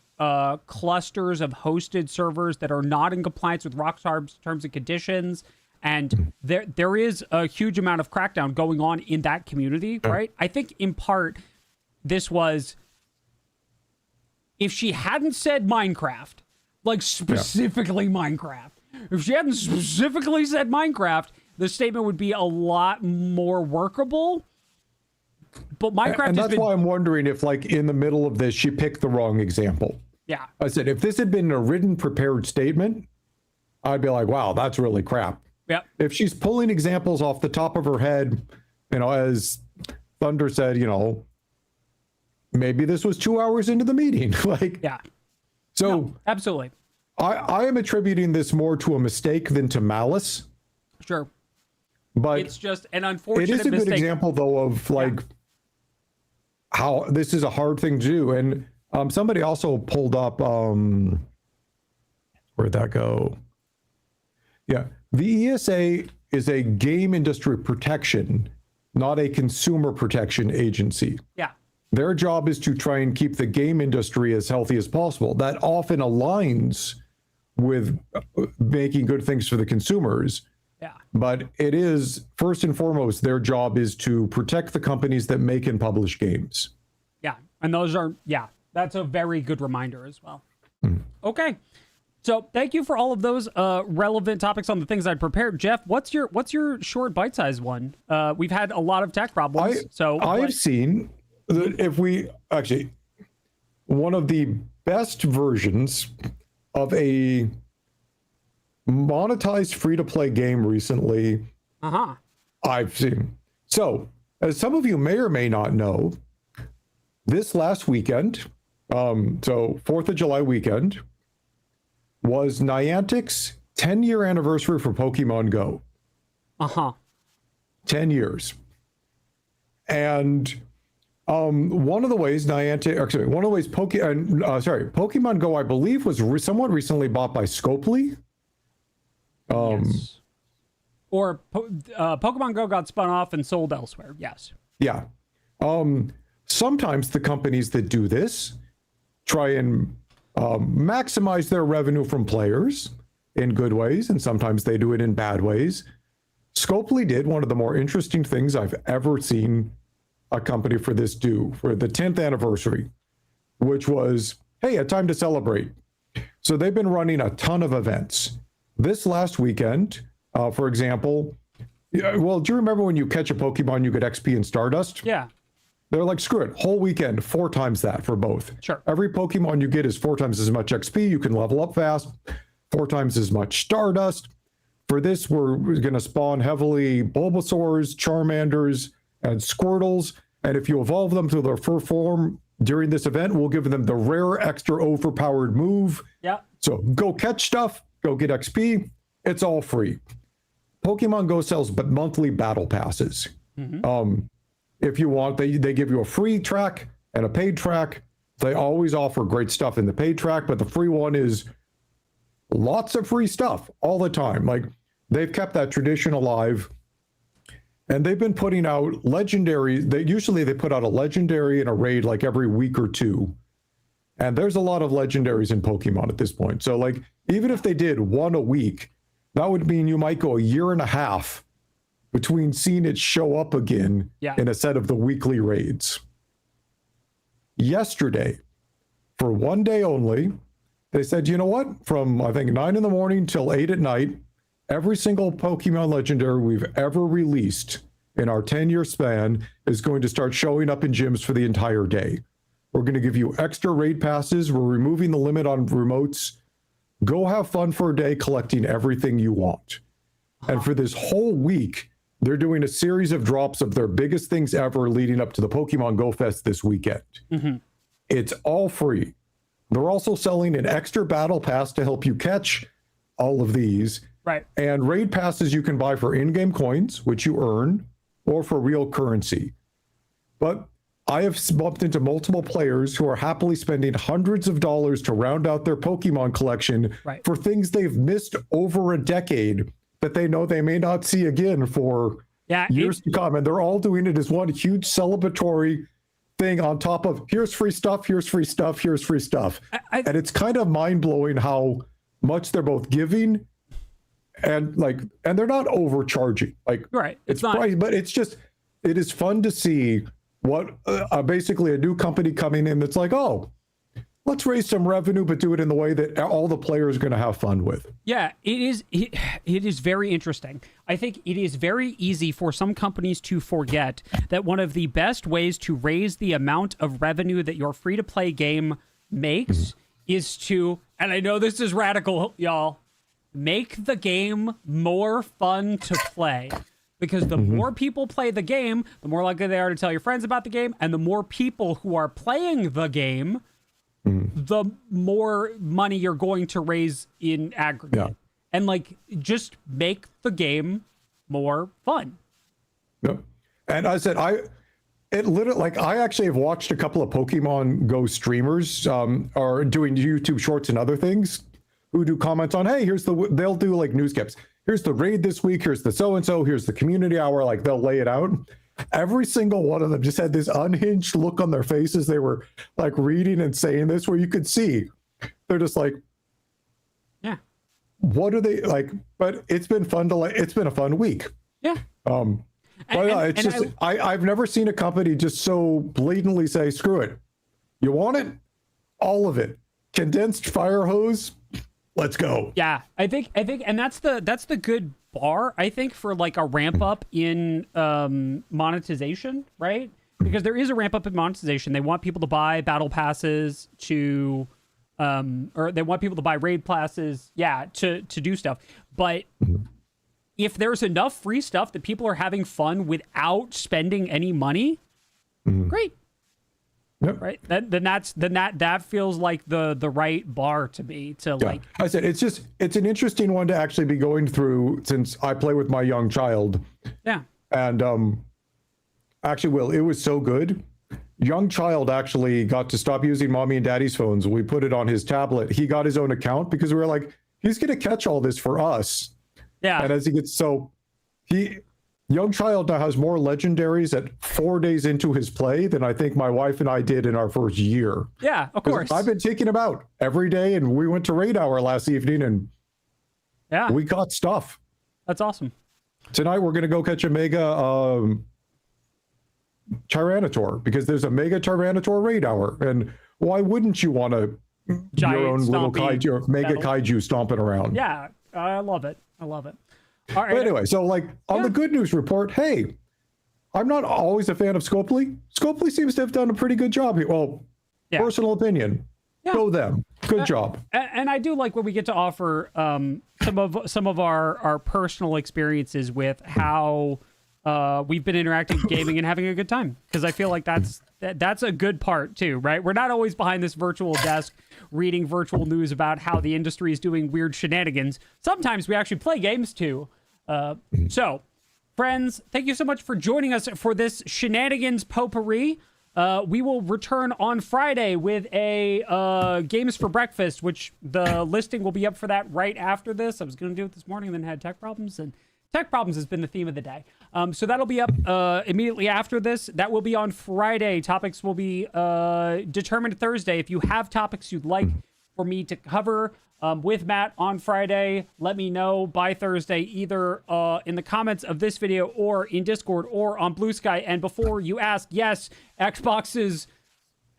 clusters of hosted servers that are not in compliance with Rockstar's terms and conditions. And there is a huge amount of crackdown going on in that community, right? I think in part this was, if she hadn't said Minecraft, like specifically Minecraft, if she hadn't specifically said Minecraft, the statement would be a lot more workable. But Minecraft, and that's why I'm wondering if, like, in the middle of this, she picked the wrong example. Yeah. I said, if this had been a written, prepared statement, I'd be like, wow, that's really crap. Yeah. If she's pulling examples off the top of her head, as Thunder said, maybe this was 2 hours into the meeting. So no, absolutely. I am attributing this more to a mistake than to malice. Sure. But it's just an unfortunate mistake. It is a mistake. good example, though, of how this is a hard thing to do. And somebody also pulled up, where'd that go? Yeah. The ESA is a game industry protection, not a consumer protection agency. Yeah. Their job is to try and keep the game industry as healthy as possible. That often aligns with making good things for the consumers. Yeah. But it is, first and foremost, their job is to protect the companies that make and publish games. Yeah. And those are, that's a very good reminder as well. Okay. So thank you for all of those relevant topics on the things I'd prepared. Jeff, what's your short bite-sized one? We've had a lot of tech problems. I've seen that one of the best versions of a monetized free-to-play game recently I've seen. So, as some of you may or may not know, this last weekend, so 4th of July weekend, was Niantic's 10-year anniversary for Pokémon Go. 10 years. And one of the ways Pokemon Go, I believe, was somewhat recently bought by Scopely. Yes. Or Pokemon Go got spun off and sold elsewhere. Yes. Yeah. Sometimes the companies that do this try and maximize their revenue from players in good ways, and sometimes they do it in bad ways. Scopely did one of the more interesting things I've ever seen a company for this do for the 10th anniversary, which was, hey, a time to celebrate. So they've been running a ton of events. This last weekend, for example, well, do you remember when you catch a Pokemon, you get XP and Stardust? Yeah. They're like, screw it, whole weekend, 4 times that for both. Sure. Every Pokemon you get is 4 times as much XP. You can level up fast, 4 times as much Stardust. For this, we're going to spawn heavily Bulbasaurs, Charmanders, and Squirtles. And if you evolve them to their fur form during this event, we'll give them the rare extra overpowered move. Yeah. So go catch stuff, go get XP, it's all free. Pokemon Go sells but monthly battle passes. If you want, they give you a free track and a paid track. They always offer great stuff in the paid track, but the free one is lots of free stuff all the time. Like, they've kept that tradition alive, and they've been putting out legendary. They put out a legendary and a raid like every week or two. And there's a lot of legendaries in Pokemon at this point. So like, even if they did one a week, that would mean you might go a year and a half between seeing it show up again in a set of the weekly raids. Yesterday, for one day only, they said, you know what? From, I think, 9 in the morning till 8 at night, every single Pokemon legendary we've ever released in our 10-year span is going to start showing up in gyms for the entire day. We're going to give you extra raid passes. We're removing the limit on remotes. Go have fun for a day collecting everything you want. And for this whole week, they're doing a series of drops of their biggest things ever leading up to the Pokemon Go Fest this weekend. It's all free. They're also selling an extra battle pass to help you catch all of these. Right. And raid passes you can buy for in-game coins, which you earn, or for real currency. But I have bumped into multiple players who are happily spending hundreds of dollars to round out their Pokemon collection for things they've missed over a decade that they know they may not see again for years to come. And they're all doing it as one huge celebratory thing on top of here's free stuff, here's free stuff, here's free stuff. And it's kind of mind-blowing how much they're both giving and they're not overcharging. Like, it's not, but it's just, it is fun to see what basically a new company coming in that's like, oh, let's raise some revenue, but do it in the way that all the players are going to have fun with. Yeah, it is very interesting. I think it is very easy for some companies to forget that one of the best ways to raise the amount of revenue that your free-to-play game makes is to, and I know this is radical, y'all, make the game more fun to play. Because the more people play the game, the more likely they are to tell your friends about the game, and the more people who are playing the game, the more money you're going to raise in aggregate. And like, just make the game more fun. And I said, I actually have watched a couple of Pokemon Go streamers are doing YouTube shorts and other things who do comments on, hey, they'll do like news clips. Here's the raid this week. Here's the so-and-so. Here's the community hour. Like, they'll lay it out. Every single one of them just had this unhinged look on their faces. They were like reading and saying this, where you could see they're just like, what are they like? But it's been fun it's been a fun week. I've never seen a company just so blatantly say, screw it. You want it? All of it. Condensed fire hose. Let's go. Yeah, I think, and that's the good bar, I think, for like a ramp up in monetization, right? Because there is a ramp up in monetization. They want people to buy battle passes or they want people to buy raid passes, to do stuff. But if there's enough free stuff that people are having fun without spending any money, great. Right. That feels like the right bar to me like. I said, it's an interesting one to actually be going through, since I play with my young child. And actually, Will, it was so good. Young child actually got to stop using mommy and daddy's phones. We put it on his tablet. He got his own account because we were like, he's going to catch all this for us. And as he gets young child now has more legendaries at 4 days into his play than I think my wife and I did in our first year. Yeah, of course. I've been taking him out every day, and we went to raid hour last evening, and we got stuff. That's awesome. Tonight we're going to go catch a mega Tyranitar, because there's a mega Tyranitar raid hour, and why wouldn't you want your own little kaiju, mega kaiju stomping around? Yeah, I love it. All right. But anyway, so like on the good news report, hey, I'm not always a fan of Scopely. Scopely seems to have done a pretty good job here. Well, personal opinion. Go them. Good job. And I do like when we get to offer some of our personal experiences with how we've been interacting, gaming, and having a good time. Because I feel like that's a good part too, right? We're not always behind this virtual desk reading virtual news about how the industry is doing weird shenanigans. Sometimes we actually play games too. So, friends, thank you so much for joining us for this Shenanigans potpourri. We will return on Friday with a Games for Breakfast, which the listing will be up for that right after this. I was going to do it this morning and then had tech problems, and tech problems has been the theme of the day. So that'll be up immediately after this. That will be on Friday. Topics will be determined Thursday. If you have topics you'd like for me to cover with Matt on Friday, let me know by Thursday, either in the comments of this video or in Discord or on Blue Sky. And before you ask, yes, Xbox's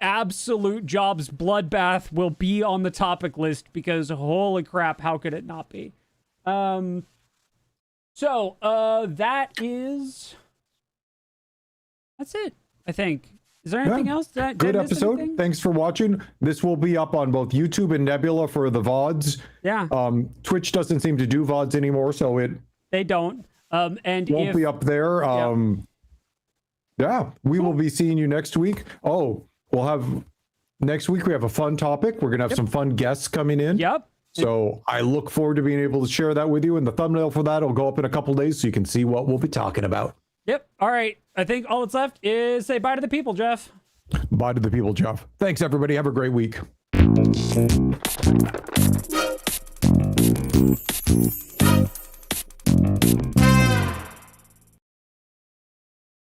absolute jobs bloodbath will be on the topic list, because holy crap, how could it not be? So that's it, I think. Is there anything else? Good episode. Anything? Thanks for watching. This will be up on both YouTube and Nebula for the VODs. Yeah. Twitch doesn't seem to do VODs anymore, so they don't. And won't be up there. Yeah, we will be seeing you next week. Oh, next week we have a fun topic. We're gonna have some fun guests coming in. Yep. So I look forward to being able to share that with you, and the thumbnail for that will go up in a couple days so you can see what we'll be talking about. Yep. All right. I think all that's left is say bye to the people, Jeff. Bye to the people, Jeff. Thanks, everybody. Have a great week.